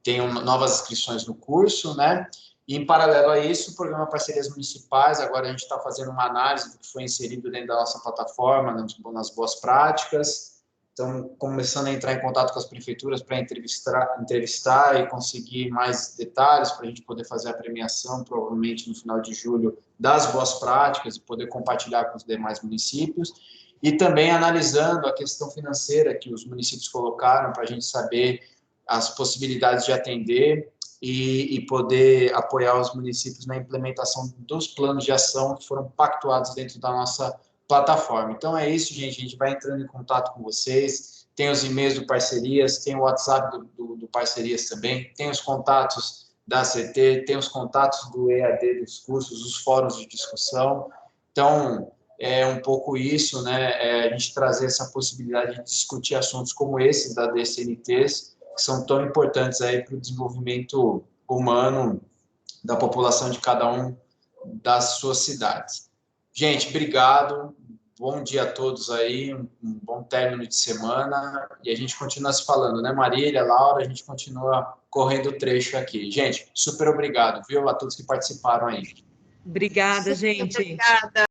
tenham novas inscrições no curso, né? E, em paralelo a isso, o programa Parcerias Municipais, agora a gente está fazendo uma análise do que foi inserido dentro da nossa plataforma, nas boas práticas. Então, começando a entrar em contato com as prefeituras para entrevistar e conseguir mais detalhes para a gente poder fazer a premiação, provavelmente no final de julho, das boas práticas e poder compartilhar com os demais municípios. E também analisando a questão financeira que os municípios colocaram para a gente saber as possibilidades de atender e poder apoiar os municípios na implementação dos planos de ação que foram pactuados dentro da nossa plataforma. Então é isso, gente, a gente vai entrando em contato com vocês, tem os e-mails do Parcerias, tem o WhatsApp do Parcerias também, tem os contatos da CT, tem os contatos do EAD dos cursos, os fóruns de discussão. Então, é um pouco isso, né, a gente trazer essa possibilidade de discutir assuntos como esse da DCNTs, que são tão importantes aí para o desenvolvimento humano da população de cada um das suas cidades. Gente, obrigado, bom dia a todos aí, um bom término de semana, e a gente continua se falando, né, Marília, Laura, a gente continua correndo o trecho aqui. Gente, super obrigado, viu, a todos que participaram aí. Obrigada, gente. Obrigada.